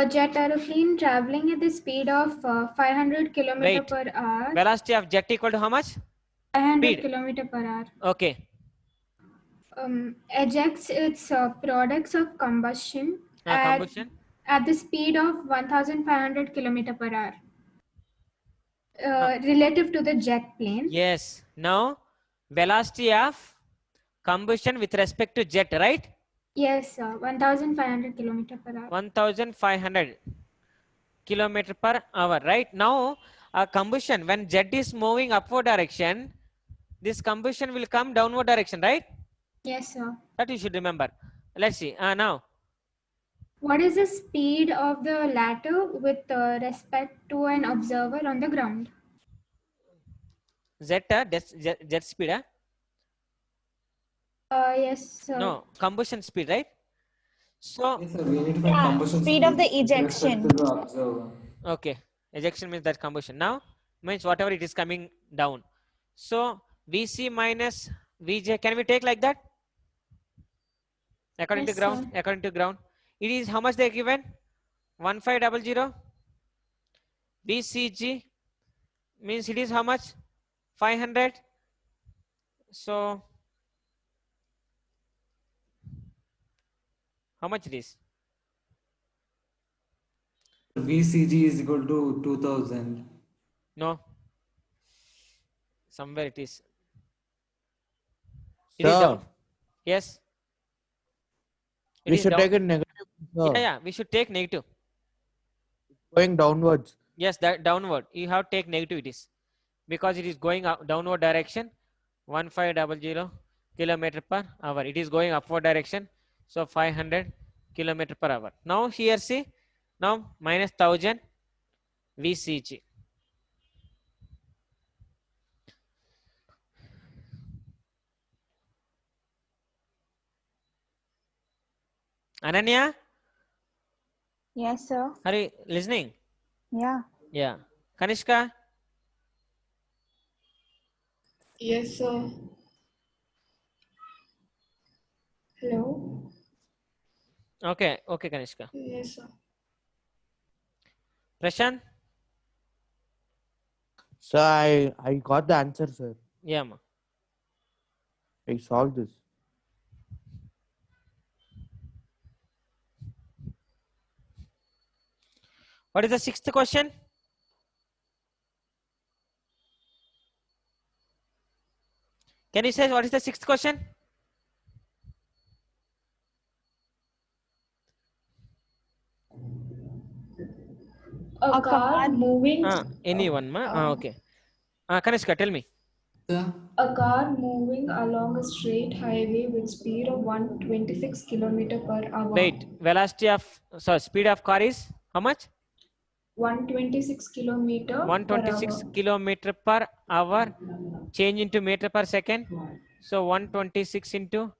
Jet aeroplane traveling at the speed of 500 km per hour. Velocity of jet equal to how much? 500 km per hour. Okay. Ejects its products of combustion, at the speed of 1500 km per hour. Relative to the jet plane. Yes. Now, velocity of combustion with respect to jet, right? Yes, sir. 1500 km per hour. 1500 km per hour, right? Now, combustion, when jet is moving upward direction, this combustion will come downward direction, right? Yes, sir. That you should remember. Let's see. Now. What is the speed of the latter with respect to an observer on the ground? Jet speed, yes, sir. No, combustion speed, right? So, yes, sir, we need to find combustion speed of the ejection. with respect to the observer. Okay, ejection means that combustion. Now, means whatever it is coming down. So, VC minus VJ, can we take like that? According Yes, to ground, sir. according to ground. It is how much they are given? 1500. VCG means it is how much? 500. So, how much it is? VCG is equal to 2000. No. Somewhere it is. It is Sir, down. Yes. It we is should down. take it negative. Sir. Yeah, we should take negative. Going downwards. Yes, that downward. You have to take negative it is. Because it is going up downward direction. 1500 km per hour. It is going upward direction. So 500 kilometer per hour. Now here see, now minus 1000 VCG. Ananya, Yes, sir. are you listening? Yeah. Yeah. Kanishka? Yes, sir. Hello. Okay, okay, Kanishka. Yes, sir. Prashant? So I got the answer, sir. Yeah, ma. I solved this. What is the sixth question? Can you say what is the sixth question? A car moving. Anyone, ma? Okay. Kanishka, tell me. A car moving along a straight highway with speed of 126 km per hour. Wait, velocity of, sorry, speed of car is how much? 126 km 126 per hour. kilometer per hour. Change into meter per second. So 126 into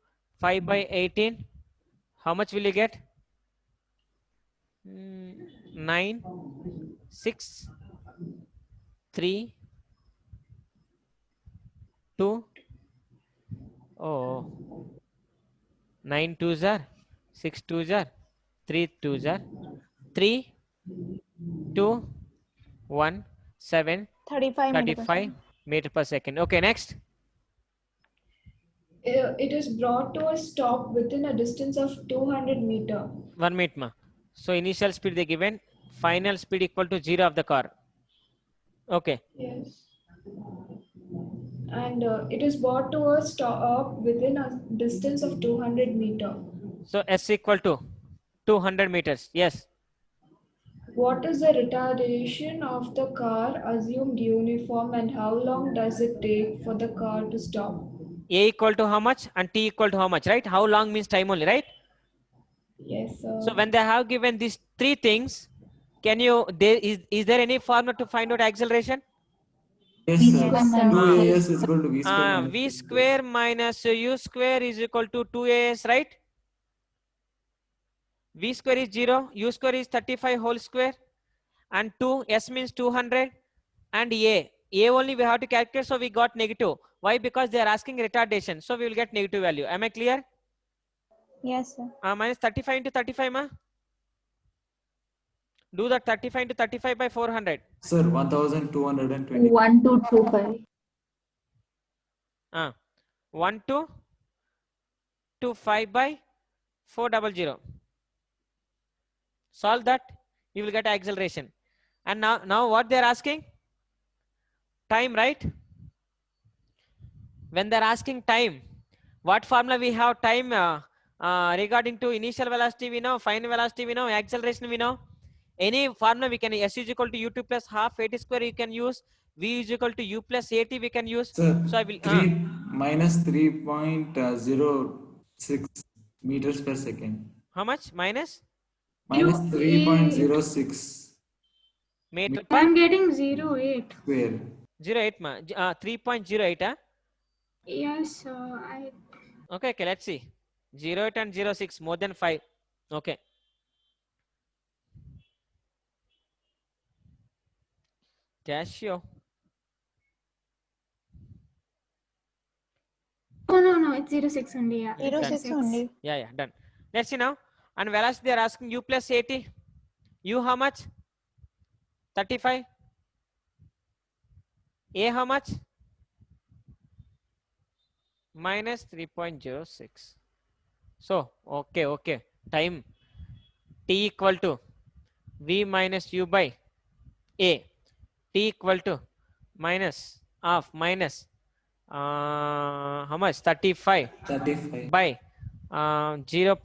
5 by 18. How much will you get? 9, 6, 3, 2. Oh, 9 twos are 6 twos are 3 twos are 3, 2, 1, 7, 35 meter per second. Okay, next. It is brought to a stop within a distance of 200 meter. 1 minute, ma. So initial speed they given, final speed equal to 0 of the car. Okay. Yes. And it is brought to a stop within a distance of 200 meter. So S equal to 200 meters. Yes. What is the retardation of the car assumed uniform and how long does it take for the car to stop? A equal to how much and T equal to how much, right? How long means time only, right? Yes, sir. So when they have given these three things, can you, is there any formula to find out acceleration? Yes, sir. 2as is equal to v square minus V square minus U square is equal to 2as, right? V square is 0, U square is 35 whole square, and 2, S means 200, and A only we have to calculate, so we got negative. Why? Because they are asking retardation, so we will get negative value. Am I clear? Yes, sir. Minus 35 into 35, ma? Do that 35 into 35 by 400. Sir, 1220. 1225. 1225 by 400. Solve that, you will get acceleration. And now what they are asking? Time, right? When they are asking time, what formula we have? Time regarding to initial velocity we know, final velocity we know, acceleration we know. Any formula we can, S is equal to U2 plus half AT square you can use, V is equal to U plus AT we can use. Sir, So I will minus 3.06 meters per second. how much? Minus 3.06 meter. I'm getting 0.8. square. 0.8 ma. 3.08 Yes, Okay, let's see. 0.8 and 0.6 more than 5. Okay. Casio. Oh no, it's 0.6 only. Yeah, 0.6 only. Yeah, done. Let's see now. And velocity they are asking U plus 80. U how much? 35. A how much? Minus 3.06. So, okay. Time T equal to V minus U by A. T equal to minus half minus how much? 35 by 0.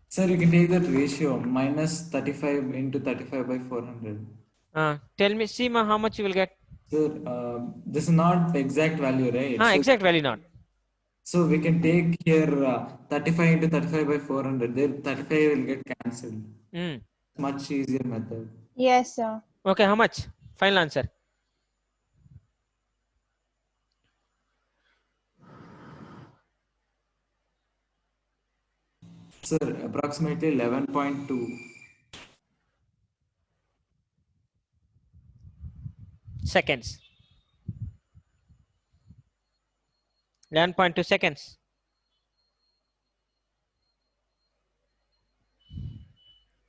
Sir, you can take that ratio, minus 35 into 35 by 400. Tell me, Seema, how much you will get? Sir, this is not the exact value, right? Exact value not. So we can take here 35 into 35 by 400. Then 35 will get cancelled. Much easier method. Yes, sir. Okay, how much? Final answer. Sir, approximately 11.2 seconds. 11.2 seconds.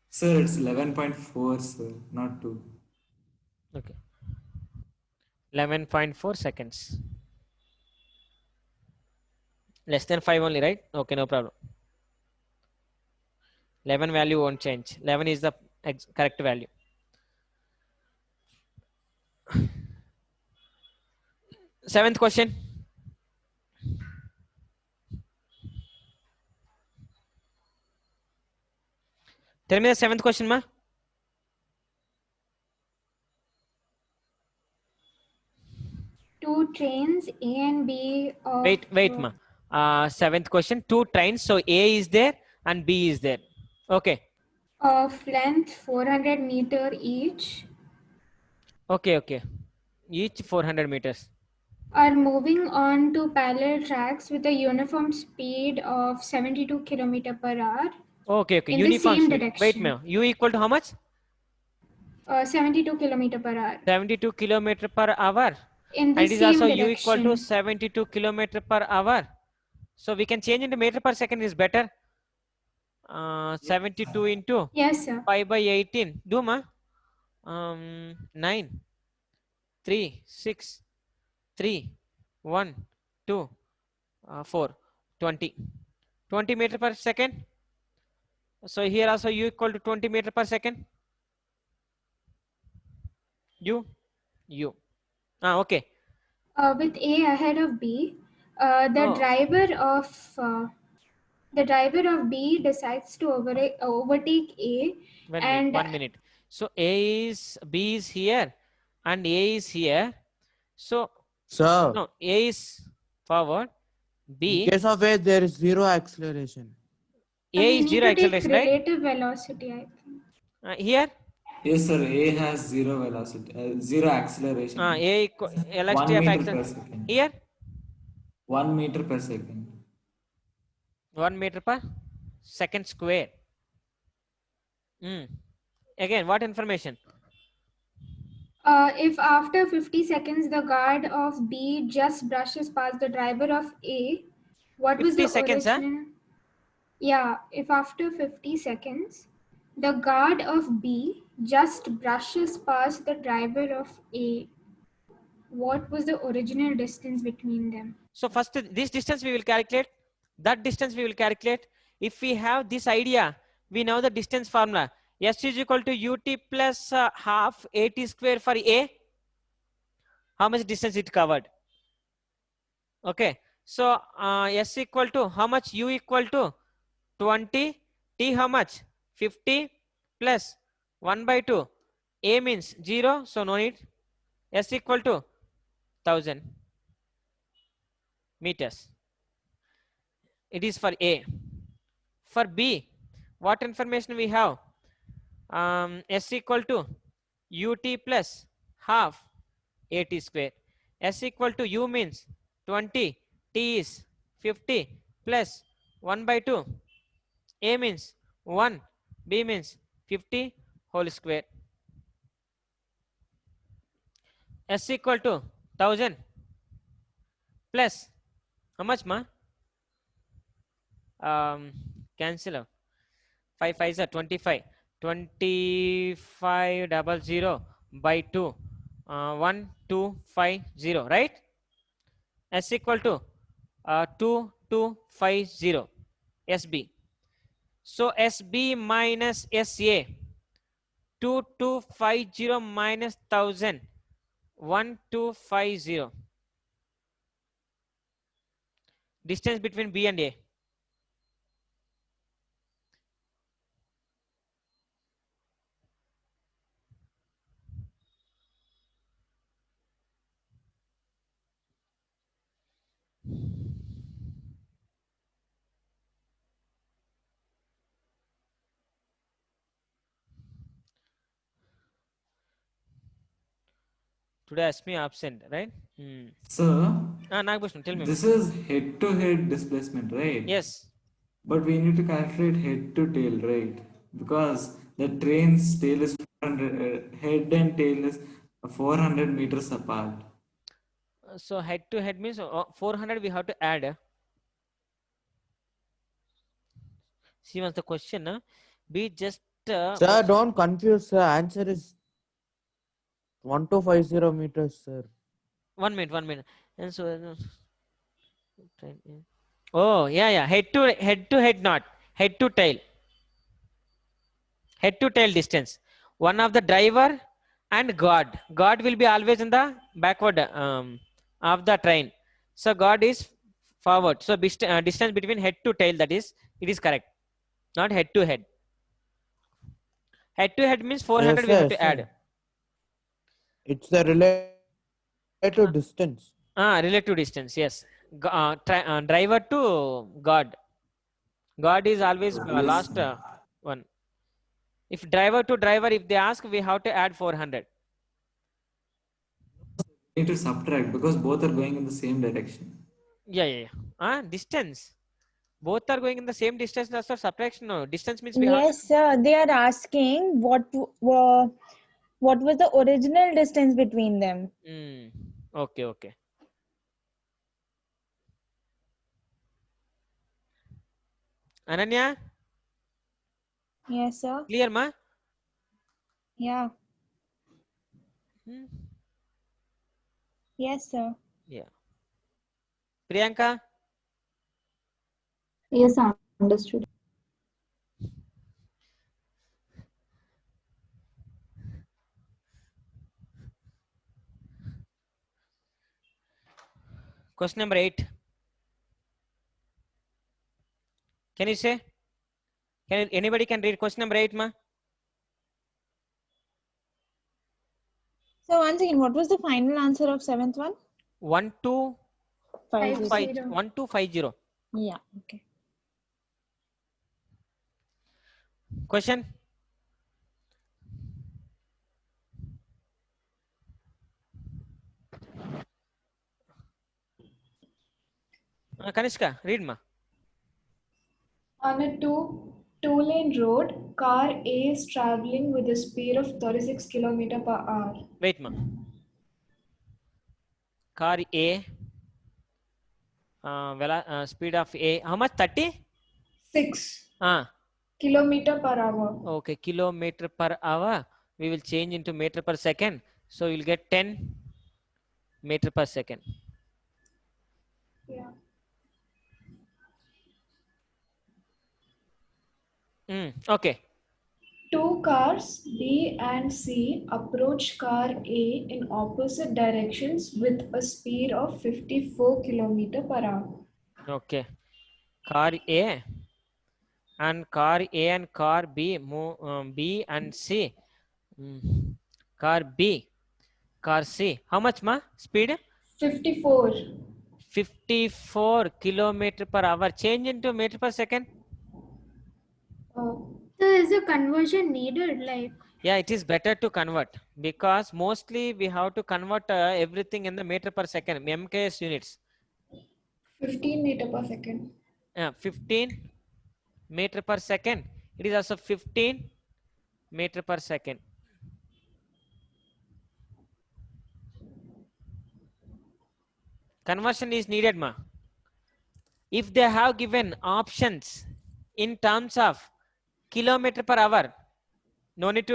Sir, it's 11.4, sir, not 2. Okay. 11.4 seconds. Less than 5 only, right? Okay, no problem. 11 value won't change. 11 is the correct value. Seventh question. Tell me the seventh question, ma. Two trains, A and B of... Wait, ma. Seventh question. Two trains. So A is there and B is there. Okay. Of length 400 meter each. Okay. Each 400 meters. Are moving on to parallel tracks with a uniform speed of 72 kilometer per hour. Okay. In Uniform the same speed. direction. Wait, ma. U equal to how much? 72 kilometer per hour. 72 kilometer per hour. In the And it is same also direction. U equal to 72 kilometer per hour. So we can change into meter per second is better. 72 into yes, sir. 5 by 18. Do ma? 9, 3, 6, 3, 1, 2, 4, 20. 20 meter per second. So here also U equal to 20 meter per second. U. Okay. With A ahead of B, the driver of B decides to overtake A. One minute. So B is here and A is here. So Sir, no, A is forward. B. in case of A, there is zero acceleration. A is zero acceleration, right? Relative velocity, I think. Here? Yes, sir. A has zero velocity, zero acceleration. A velocity 1 of meter acceleration. per second. Here? 1 meter per second. 1 meter per second square. Again, what information? If after 50 seconds the guard of B just brushes past the driver of A, what was the 50 seconds, original? Yeah, if after 50 seconds the guard of B just brushes past the driver of A, what was the original distance between them? So first this distance we will calculate, that distance we will calculate. If we have this idea, we know the distance formula. S is equal to ut plus half at square for A. How much distance it covered? Okay, so S equal to how much? U equal to 20. T how much? 50 plus 1 by 2. A means 0, so no need. S equal to 1000 meters. It is for A. For B, what information we have? S equal to ut plus half at square. S equal to U means 20, T is 50 plus 1 by 2. A means 1, B means 50 whole square. S equal to 1000 plus how much, ma? Cancel out. 5 5 is 25. 2500 by 2. 1250, right? S equal to 2250 SB. So SB minus SA. 2250 minus 1000. 1250. Distance between B and A. Today Asmi absent, right? Sir, Nagbhushan, tell me. this is head-to-head displacement, right? Yes. But we need to calculate head to tail, right? Because the train's tail is 400, head and tail is 400 meters apart. So head to head means 400 we have to add. See once the question. Be just. Sir, don't confuse. Sir, answer is 1250 meters, sir. 1 minute, 1 minute. And so. Oh yeah. Head to head, not head to tail. Head to tail distance. One of the driver and guard. Guard will be always in the backward of the train. So guard is forward. So distance between head to tail, that is, it is correct. Not head to head. Head to head means 400 we have to add. It's the relative distance. Relative distance, yes. Driver to guard. Guard is always last one. If driver to driver, if they ask, we have to add 400. We need to subtract because both are going in the same direction. Yeah. Distance. Both are going in the same distance. That's not subtraction. No, distance means we Yes, sir. They are asking what was the original distance between them. Okay. Ananya? Yes, sir. Clear, ma? Yeah. Yes, sir. Yeah. Priyanka? Yes, understood. Question number 8. Can you say? Anybody can read question number 8, ma? So once again, what was the final answer of 7th one? 1250. Yeah, okay. Question? Kanishka, read, ma. On a two-lane road, car A is traveling with a speed of 36 km per hour. Wait, ma. Car A. Speed of A. How much? 30? 6 km per hour. Okay, kilometer per hour. We will change into meter per second. So you'll get 10 meter per second. Yeah. Okay. Two cars, B and C, approach car A in opposite directions with a speed of 54 km per hour. Okay. Car A and car B, B and C. Car B, car C. How much, ma? Speed? 54. 54 kilometer per hour. Change into meter per second. So is a conversion needed? Like, yeah, it is better to convert because mostly we have to convert everything in the meter per second, MKS units. 15 meter per second. 15 meter per second. It is also 15 meter per second. Conversion is needed, ma. If they have given options in terms of kilometer per hour, no need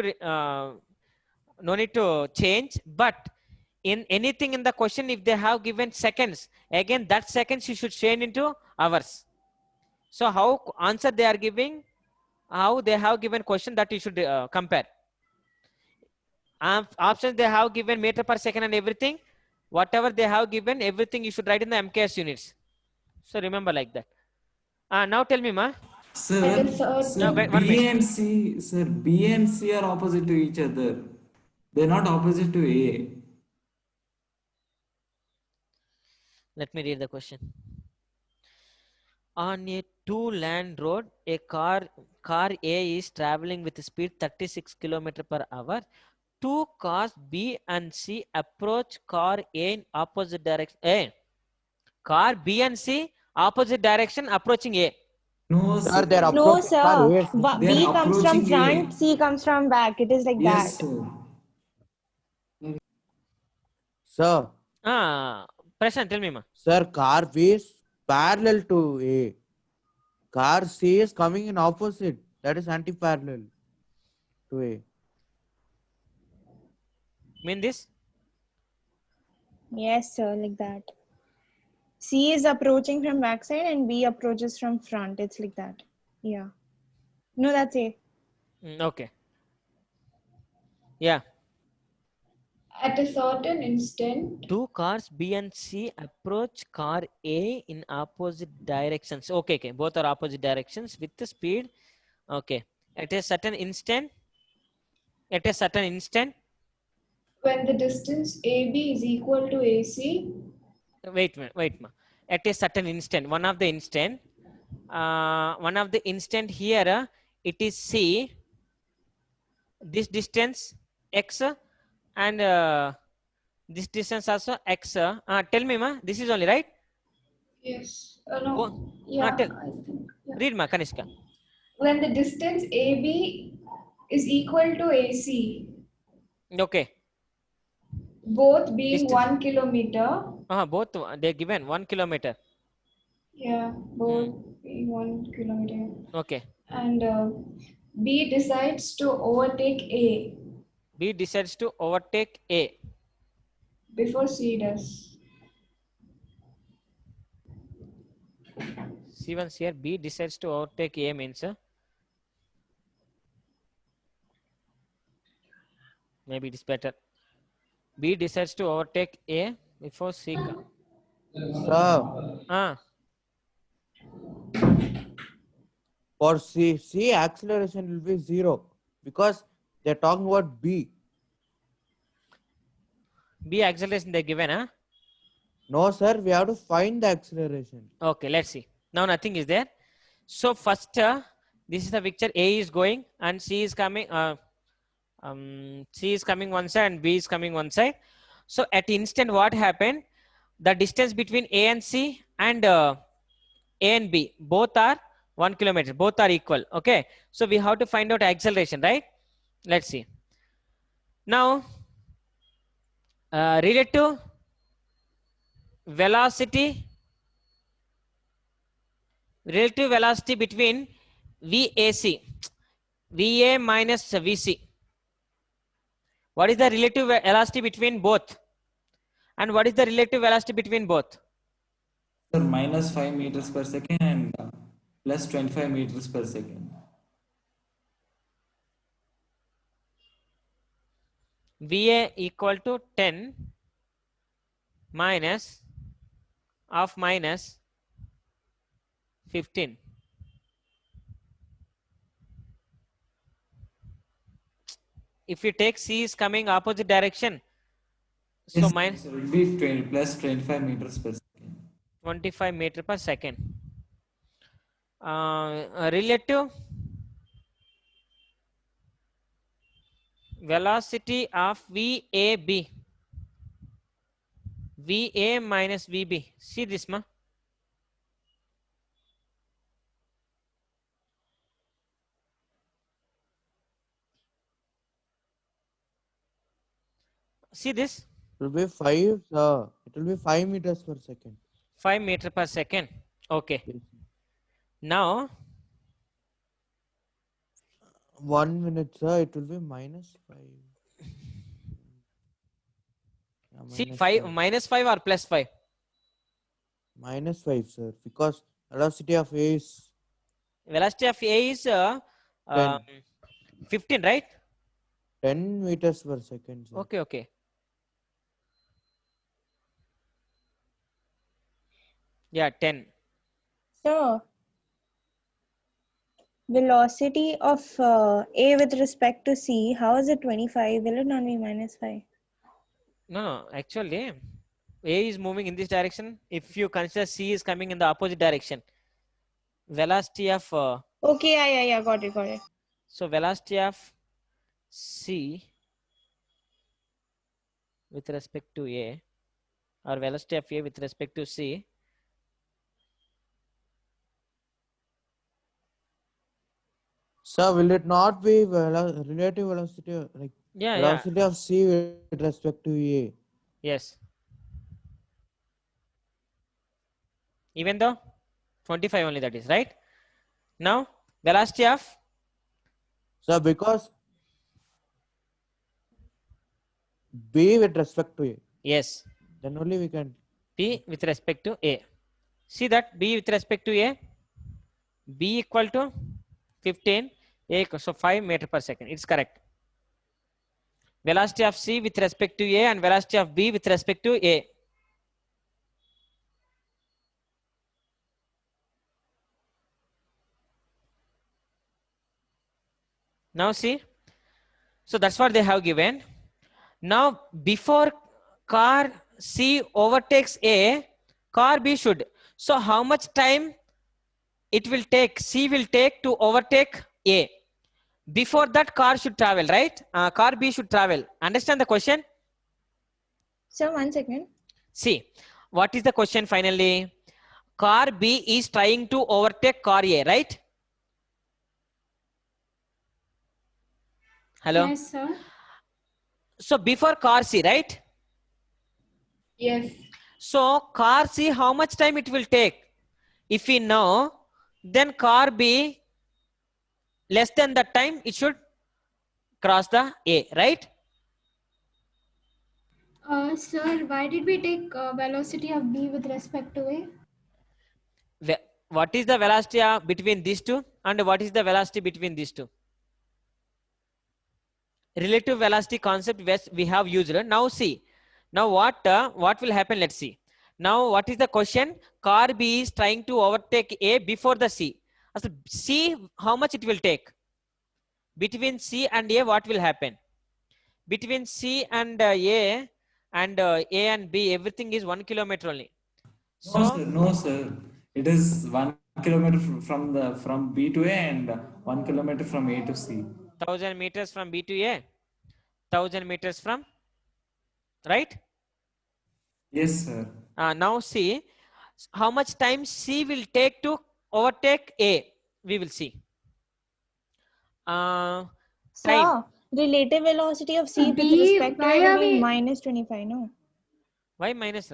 to change. But in anything in the question, if they have given seconds, again that seconds you should change into hours. So how answer they are giving, how they have given question, that you should compare. Options they have given meter per second and everything. Whatever they have given, everything you should write in the MKS units. So remember like that. Now tell me, ma. Sir, B and C, sir, B and C are opposite to each other. They're not opposite to A. Let me read the question. On a two-lane road, a car A is traveling with speed 36 km per hour. two cars B and C approach car A in opposite direction. A. Car B and C opposite direction approaching A. No, Sir, sir. they're No, approaching car sir. A. Sir. They B are comes from approaching front, A. C comes from back. It is like Yes, that. sir. Sir, Prashant, tell me, ma. sir, car B is parallel to A. Car C is coming in opposite. That is anti-parallel to A. Mean this? Yes, sir, like that. C is approaching from backside and B approaches from front. It's like that. Yeah. No, that's A. Okay. Yeah. At a certain instant, Two cars B and C approach car A in opposite directions. Okay, okay. Both are opposite directions with the speed. Okay. At a certain instant. At a certain instant. when the distance AB is equal to AC, Wait, wait. At a certain instant. One of the instant here, it is C. This distance X and this distance also X. Tell me, ma. This is only right. yes, no, Oh, yeah, tell. I think, yeah. Read, ma, Kanishka. When the distance AB is equal to AC, Okay. both being Distance. 1 kilometer, Both they're given 1 kilometer. yeah, both being 1 kilometer, Okay. and B decides to overtake A B decides to overtake A. before C does. See once here, B decides to overtake A means maybe it is better. B decides to overtake A before C. Sir, for C acceleration will be 0 because they're talking about B. B acceleration they given, huh? No, sir, we have to find the acceleration. Okay, let's see. Now nothing is there. So first, this is the picture. A is going and C is coming. C is coming one side and B is coming one side. So at instant, what happened? The distance between A and C and A and B both are 1 kilometer. Both are equal. Okay. So we have to find out acceleration, right? Let's see. Now, relative velocity between VAC, VA minus VC. What is the relative velocity between both? And what is the relative velocity between both? Sir, minus 5 meters per second and plus 25 meters per second. VA equal to 10 minus of minus 15. If you take C is coming opposite direction, so Yes, minus sir, it will be 20 plus 25 meters per second. 25 meter per second. Relative velocity of VAB. VA minus VB. See this, ma? See this? It will be 5, sir. It will be 5 meters per second. 5 meter per second. Okay. Yes. Now, 1 minute, sir. It will be minus 5. Yeah, see minus 5 minus 5 or plus 5? Minus 5, sir. Because velocity of A is Velocity of A is 15, right? 10 meters per second, sir. Okay, okay. Yeah, 10. So, velocity of A with respect to C, how is it 25? Will it not be minus 5? No, actually, A is moving in this direction. If you consider C is coming in the opposite direction, velocity of Okay, yeah, got it. so velocity of C with respect to A, or velocity of A with respect to C. Sir, will it not be relative velocity, like Yeah, velocity of C with respect to A? yes. Even though 25 only, that is right. Now velocity of Sir, because B with respect to A, yes, then only we can. B with respect to A. See that B with respect to A, B equal to 15, A equal, so 5 meter per second. It's correct. Velocity of C with respect to A and velocity of B with respect to A. Now see, so that's what they have given. Now before car C overtakes A, car B should. So how much time it will take, C will take to overtake A? Before that, car should travel, right? Car B should travel. Understand the question? Sir, 1 second. See, what is the question finally? Car B is trying to overtake car A, right? Hello? Yes, sir. So before car C, right? Yes. So car C, how much time it will take? If we know, then car B less than that time, it should cross the A, right? Sir, why did we take velocity of B with respect to A? What is the velocity between these two and what is the velocity between these two? Relative velocity concept we have used. Now see, now what will happen? Let's see. Now what is the question? Car B is trying to overtake A before the C. So C, how much it will take? Between C and A, what will happen? Between C and A and B, everything is 1 kilometer only. So No, sir. No, sir. It is 1 kilometer from B to A and 1 kilometer from A to C. 1000 meters from B to A, 1000 meters from, right? Yes, sir. Now see how much time C will take to overtake A. We will see. Time. Sir, relative velocity of C with B, respect to why A are will be we- minus 25, no? Why minus?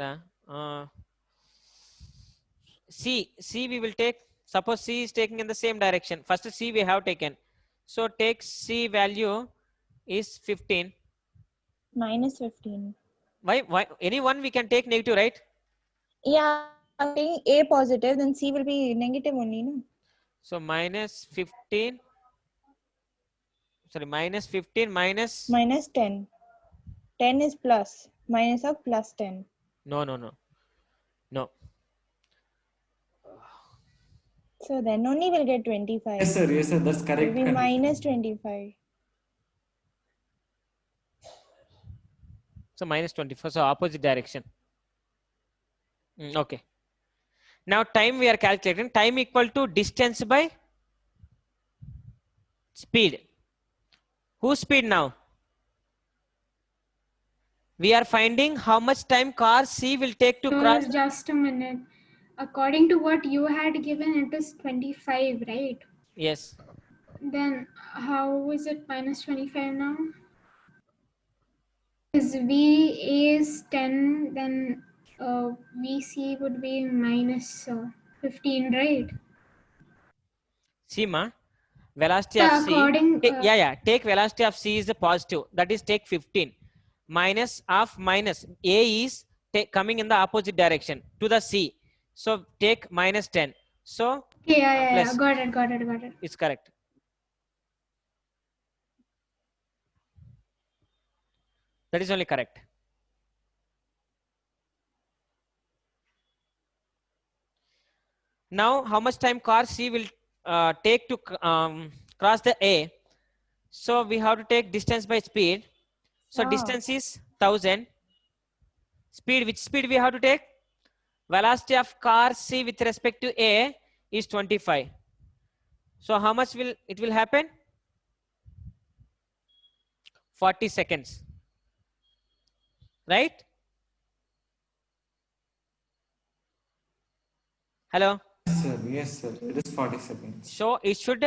C we will take. Suppose C is taking in the same direction. First C we have taken. So take C value is 15. Minus 15. Why? Any one we can take negative, right? Yeah, taking A positive, then C will be negative only, no? So minus 15. Sorry, minus 15 minus. Minus 10. 10 is plus. Minus of plus 10. No. So then only we'll get 25. Yes, sir. Yes, sir. That's It correct. will be minus 25. So minus 24. So opposite direction. Okay. Now time we are calculating. Time equal to distance by speed. Whose speed now? We are finding how much time car C will take to cross. Sir, just a minute. According to what you had given, it is 25, right? Yes. Then how is it minus 25 now? Is V is 10, then VC would be minus 15, right? See ma, velocity of C. According, Take velocity of C is the positive. That is take 15. Minus of minus. A is coming in the opposite direction to the C. So take minus 10. So yeah. plus. Got it. It's correct. That is only correct. Now, how much time car C will take to cross the A? So we have to take distance by speed. So distance is 1000. Speed, which speed we have to take? Velocity of car C with respect to A is 25. So how much will it will happen? 40 seconds. right? Hello. Yes, sir. It is 40 seconds. So it should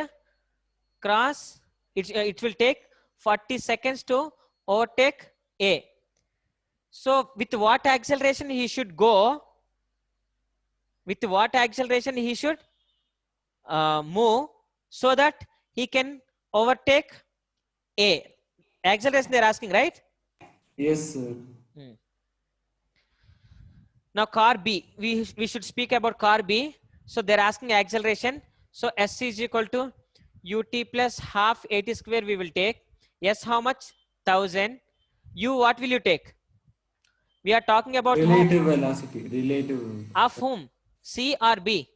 cross, it will take 40 seconds to overtake A. So with what acceleration he should go? With what acceleration he should move so that he can overtake A? Acceleration they're asking, right? Yes, sir. Now car B, we should speak about car B. So they're asking acceleration. So S is equal to ut plus half 80 square we will take. S how much? 1000. U what will you take? We are talking about Relative velocity. Relative. of whom? C or B?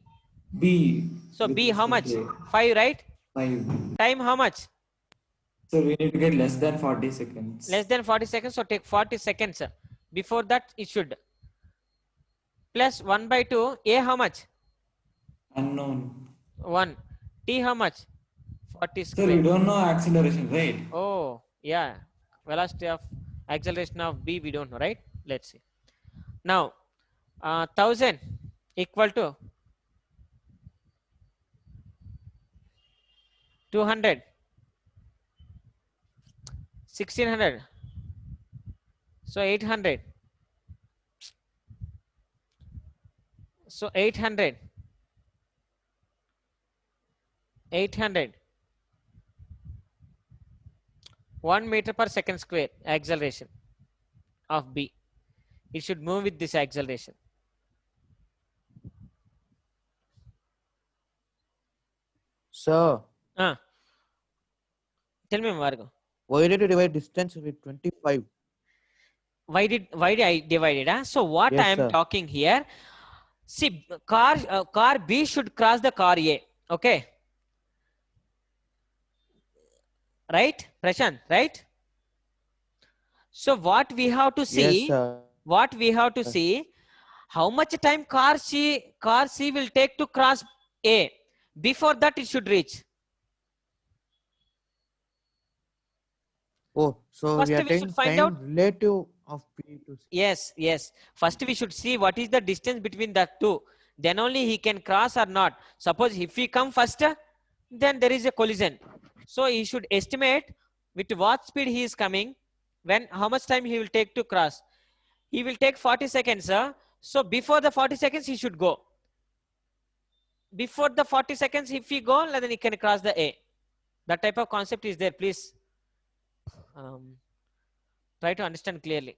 B. So with B how respect much? to A. 5, right? 5. Time how much? So we need to get less than 40 seconds. Less than 40 seconds. So take 40 seconds. Before that it should. Plus 1 by 2. A how much? Unknown. 1. T how much? 40 Sir, square. we don't know acceleration, right? Oh, yeah. Velocity of acceleration of B we don't know, right? Let's see. Now, 1000 equal to 200, 1600, so 800, so 800, 1 meter per second square acceleration of B. It should move with this acceleration. Sir, Tell me, Margo. why did you divide distance with 25? Why did I divide it? So what Yes, I am sir. talking here, see, car B should cross the car A. Okay. Right, Prashant, right? So what we have to see, how much time car C will take to cross A. Before that it should reach. Oh, so First we are we taking should find time out. relative of P to C. Yes. First we should see what is the distance between the two. Then only he can cross or not. Suppose if he come faster, then there is a collision. So he should estimate with what speed he is coming, when how much time he will take to cross. He will take 40 seconds, sir. So before the 40 seconds he should go. Before the 40 seconds if he go, then he can cross the A. That type of concept is there. Please try to understand clearly.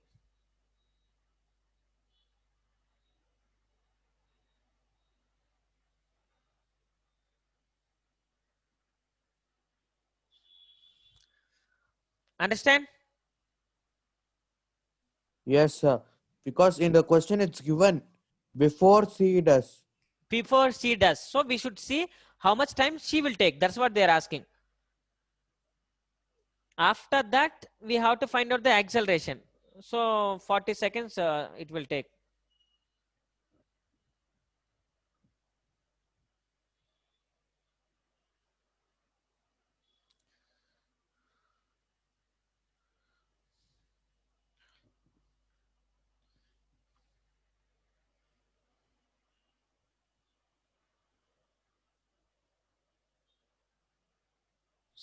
Understand? Yes, sir. Because in the question it's given before C does. Before she does. So we should see how much time she will take. That's what they're asking. After that, we have to find out the acceleration. So 40 seconds it will take.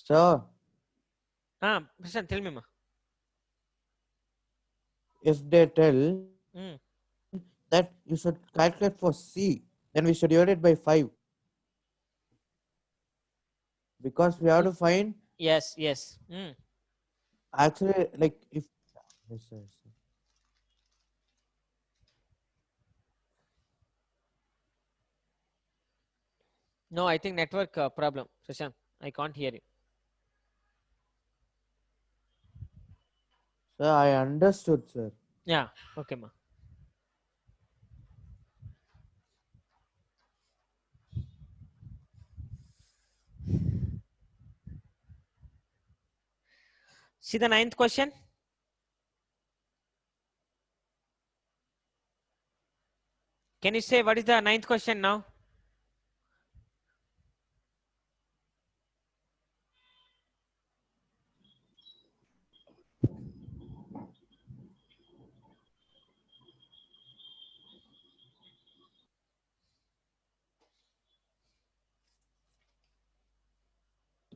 Sir, Prashant, tell me, ma. if they tell Mm. that you should calculate for C, then we should divide it by 5. Because we have to find Yes. actually like if yes, sir, yes, sir. No, I think network problem. Prashant, I can't hear you. Sir, I understood, sir. Yeah, okay, ma. See the 9th question. Can you say what is the 9th question now?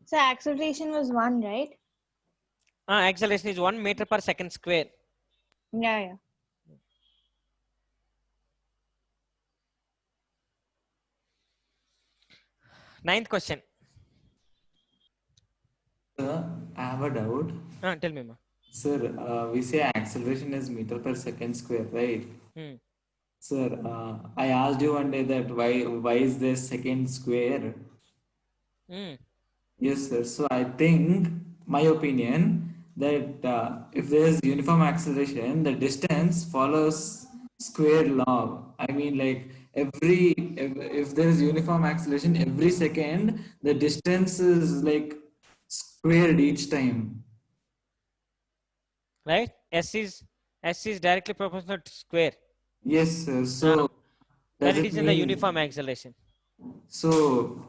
So acceleration was 1, right? Acceleration is 1 meter per second square. Yeah. Ninth question. Sir, I have a doubt. Tell me, ma. Sir, we say acceleration is meter per second square, right? Sir, I asked you one day that why is there second square? Yes, sir. So I think my opinion that if there is uniform acceleration, the distance follows square law. I mean, like if there is uniform acceleration, every second the distance is like squared each time. Right? S is directly proportional to square. Yes, sir. So Then does it it is in the mean uniform acceleration. so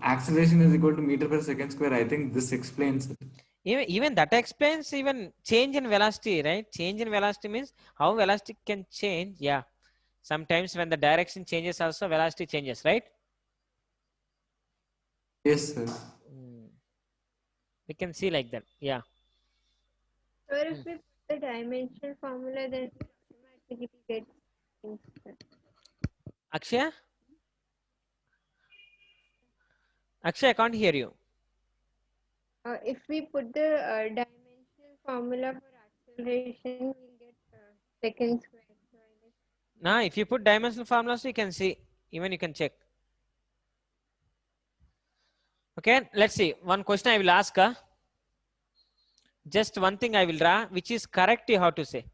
acceleration is equal to meter per second square? I think this explains it. Even that explains even change in velocity, right? Change in velocity means how velocity can change. Yeah. Sometimes when the direction changes also velocity changes, right? Yes, sir. We can see like that. Yeah. Or if we put the dimensional formula, then we automatically get Akshay? Akshay, I can't hear you. if we put the dimensional formula for acceleration, we'll get second square. So I guess Now, if you put dimensional formulas, you can see. Even you can check. Okay, let's see. One question I will ask. Just one thing I will draw, which is correct, you have to say.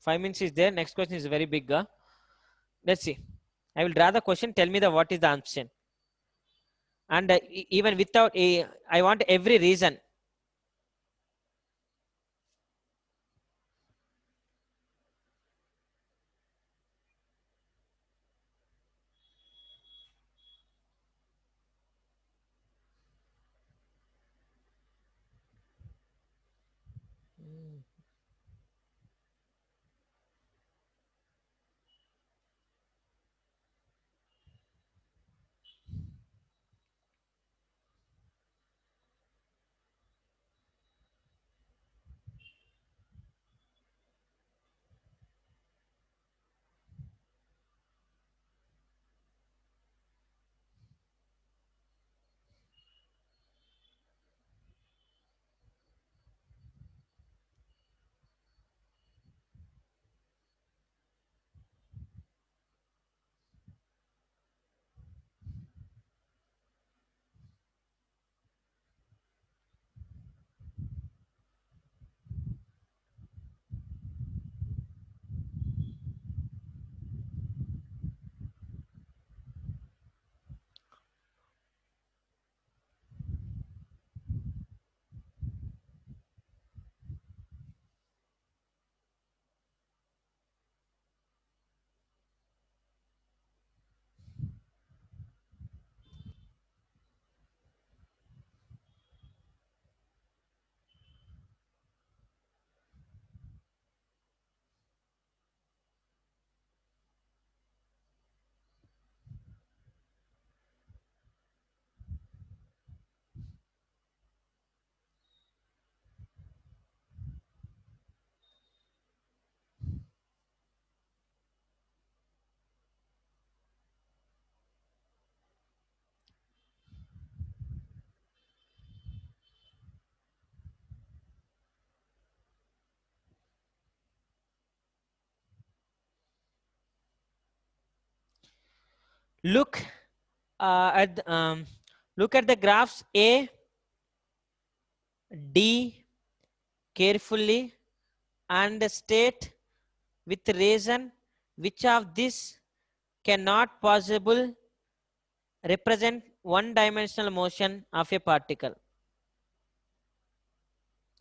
5 minutes is there. Next question is very big. Let's see. I will draw the question. Tell me what is the answer. And even without I want every reason. Look look at the graphs A, D carefully and state with reason which of this cannot possible represent one-dimensional motion of a particle.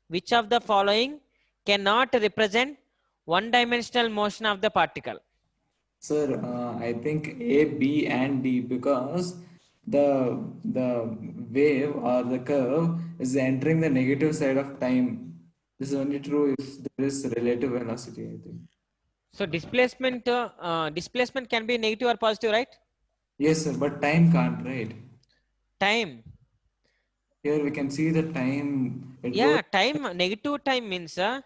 Which of the following cannot represent one-dimensional motion of the particle? Sir, I think A, B, and D because the wave or the curve is entering the negative side of time. This is only true if there is relative velocity, I think. So displacement can be negative or positive, right? Yes, sir, but time can't, right? Time. here we can see the time. It Yeah, goes time, negative time means it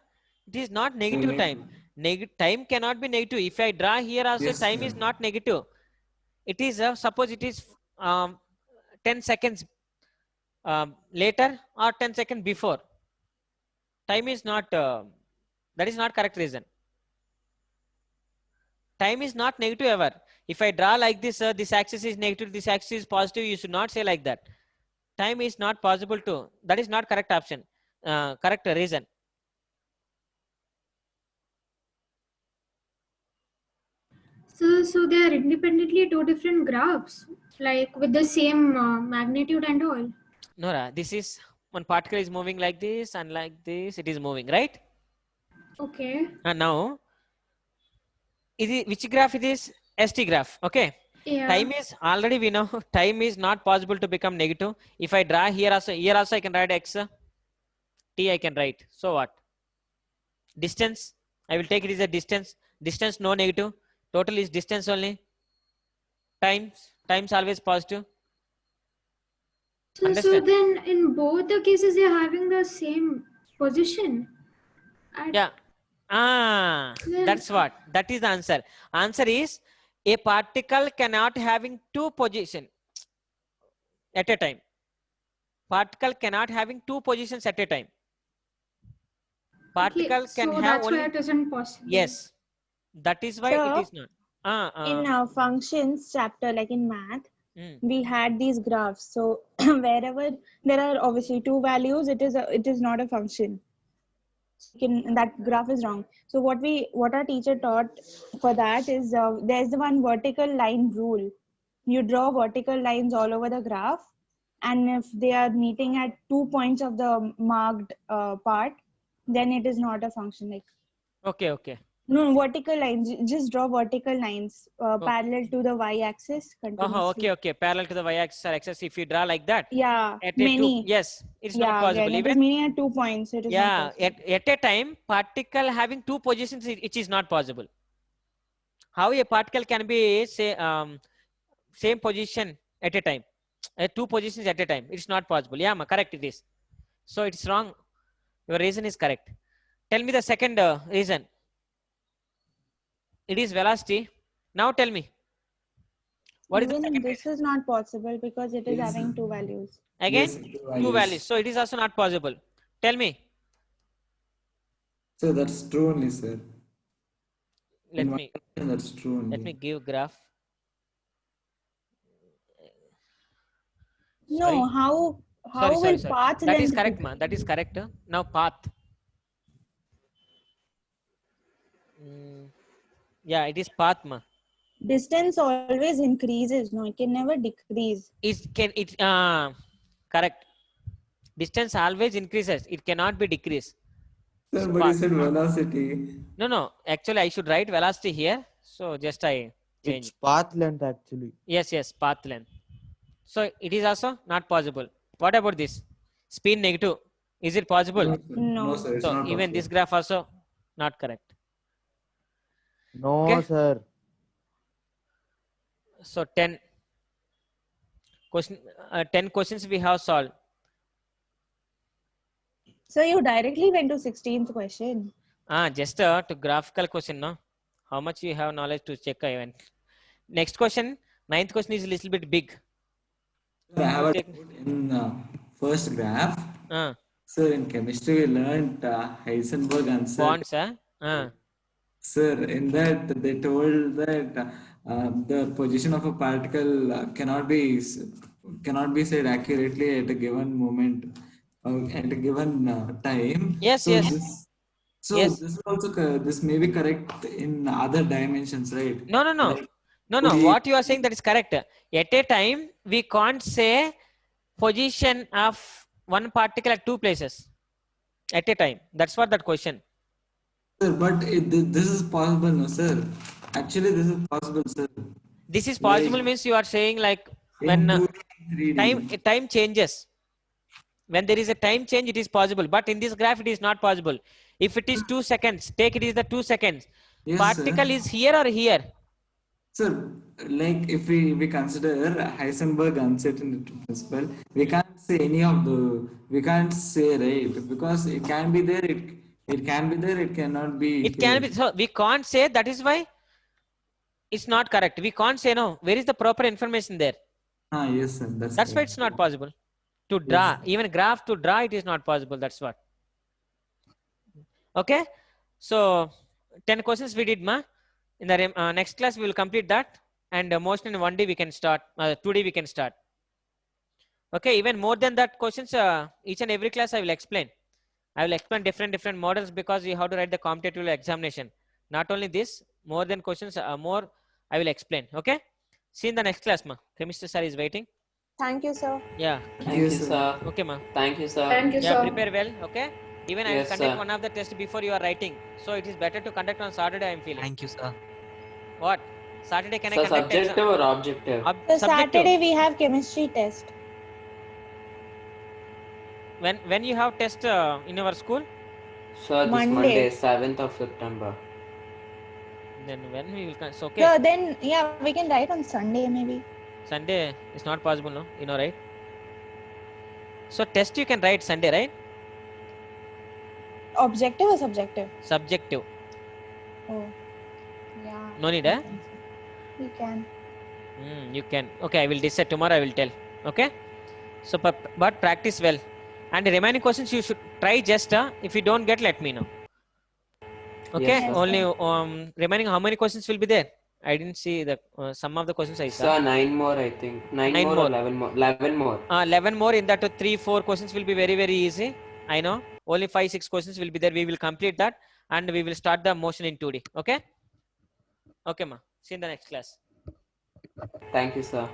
is not negative like, time. Time cannot be negative. If I draw here also, yes, time sir. is not negative. It is, suppose it is 10 seconds later or 10 seconds before. Time is not, that is not correct reason. Time is not negative ever. If I draw like this, this axis is negative, this axis is positive, you should not say like that. Time is not possible to, that is not correct option, correct reason. So they are independently two different graphs, like with the same magnitude and all. Nora, this is, one particle is moving like this and like this, it is moving, right? Okay. And now, which graph it is? ST graph, okay? Yeah. Time is, already we know, time is not possible to become negative. If I draw here also I can write x, t I can write. So what? Distance, I will take it as a distance. Distance no negative. Total is distance only. Times always positive. So then in both the cases they are having the same position. Yeah. That's what. That is the answer. Answer is, a particle cannot having two positions at a time. Particle cannot having two positions at a time. Particle can so have that's only. why it isn't possible. Yes. That is why So, it is not. In our functions chapter, like in math, we had these graphs. So wherever there are obviously two values, it is not a function. That graph is wrong. So what our teacher taught for that is, there's the one vertical line rule. You draw vertical lines all over the graph, and if they are meeting at 2 points of the marked part, then it is not a function. Like, Okay. no, vertical lines. Just draw vertical lines parallel to the y-axis continuously. Okay. Parallel to the y-axis or x-axis. If you draw like that. Yeah, at many. Yes, it's not possible. Again, it Even is meaning at 2 points. It is not possible. at a time, particle having two positions, it is not possible. How a particle can be say same position at a time, two positions at a time? It's not possible. Yeah, correct it is. So it's wrong. Your reason is correct. Tell me the second reason. It is velocity. Now tell me. What is the second this is not possible because it is having two values. Again, Yes, two values. So it is also not possible. Tell me. So that's true only, sir. That's true only. Let me give graph. No, how will path That is length correct, ma. That is correct. Now path. Yeah, it is path, ma. Distance always increases. No, it can never decrease. Correct. Distance always increases. It cannot be decreased. Sir, but you said velocity. No. Actually, I should write velocity here. So just I change. It's path length actually. Yes, path length. So it is also not possible. What about this? Spin negative. Is it possible? No. No, sir. It's So not even possible. this graph also not correct. No, Okay. sir. So 10 questions we have solved. So you directly went to 16th question. Just to graphical question, no? How much you have knowledge to check event. Next question, 9th question is a little bit big. I have a doubt in first graph. Sir, in chemistry we learned Heisenberg answer. Bonds, Sir, in that they told that the position of a particle cannot be said accurately at a given moment, at a given time. Yes. This also this may be correct in other dimensions, right? No. What you are saying, that is correct. At a time, we can't say position of one particle at two places at a time. That's what that question. Sir, but this is possible, no, sir. Actually, this is possible, sir. This is possible means you are saying like when time changes. When there is a time change, it is possible. But in this graph, it is not possible. If it is 2 seconds, take it is the 2 seconds. Yes, Particle sir. is here or here? So, like if we consider Heisenberg uncertainty principle, we can't say any of the, we can't say, right, because it can be there, it can be there, it cannot be It can be, so we can't say, that is why it's not correct. We can't say no. Where is the proper information there? Yes, sir. That's why it's not possible to draw. Yes. Even graph to draw, it is not possible. That's what. Okay. So 10 questions we did, ma. In the next class, we will complete that. And motion in 1D we can start. 2D we can start. Okay. Even more than that questions, each and every class I will explain. I will explain different models, because you have to write the competitive examination. Not only this, more than questions, more I will explain. Okay. See you in the next class, ma. Chemistry sir is waiting. Thank you, sir. Yeah. Thank you, sir. Okay, ma. Thank you, sir. Thank you, Yeah, sir. prepare well. Okay. Even I will Yes, conduct sir. one of the tests before you are writing. So it is better to conduct on Saturday, I am feeling. Thank you, sir. What? Saturday can Sir, I conduct subjective or objective? So Saturday we have chemistry test. When you have test in your school? Sir, this Monday. Monday, 7th of September. Then when we will, so okay. So then, yeah, we can write on Sunday maybe. Sunday is not possible, no? You know, right? So test you can write Sunday, right? Objective or subjective? Subjective. Oh, yeah. No need, eh? You can. You can. Okay, I will decide tomorrow. I will tell. Okay. So, but practice well. And the remaining questions you should try just. If you don't get, let me know. Okay. Yes, sir. Only remaining how many questions will be there? I didn't see the some of the questions I saw. Sir, 9 more, I think. 9 Nine more, more. or 11 more. 11 more. 11 more. In that 3-4 questions will be very easy. I know. Only 5-6 questions will be there. We will complete that and we will start the motion in 2D. Okay. Okay, ma. See you in the next class. Thank you, sir.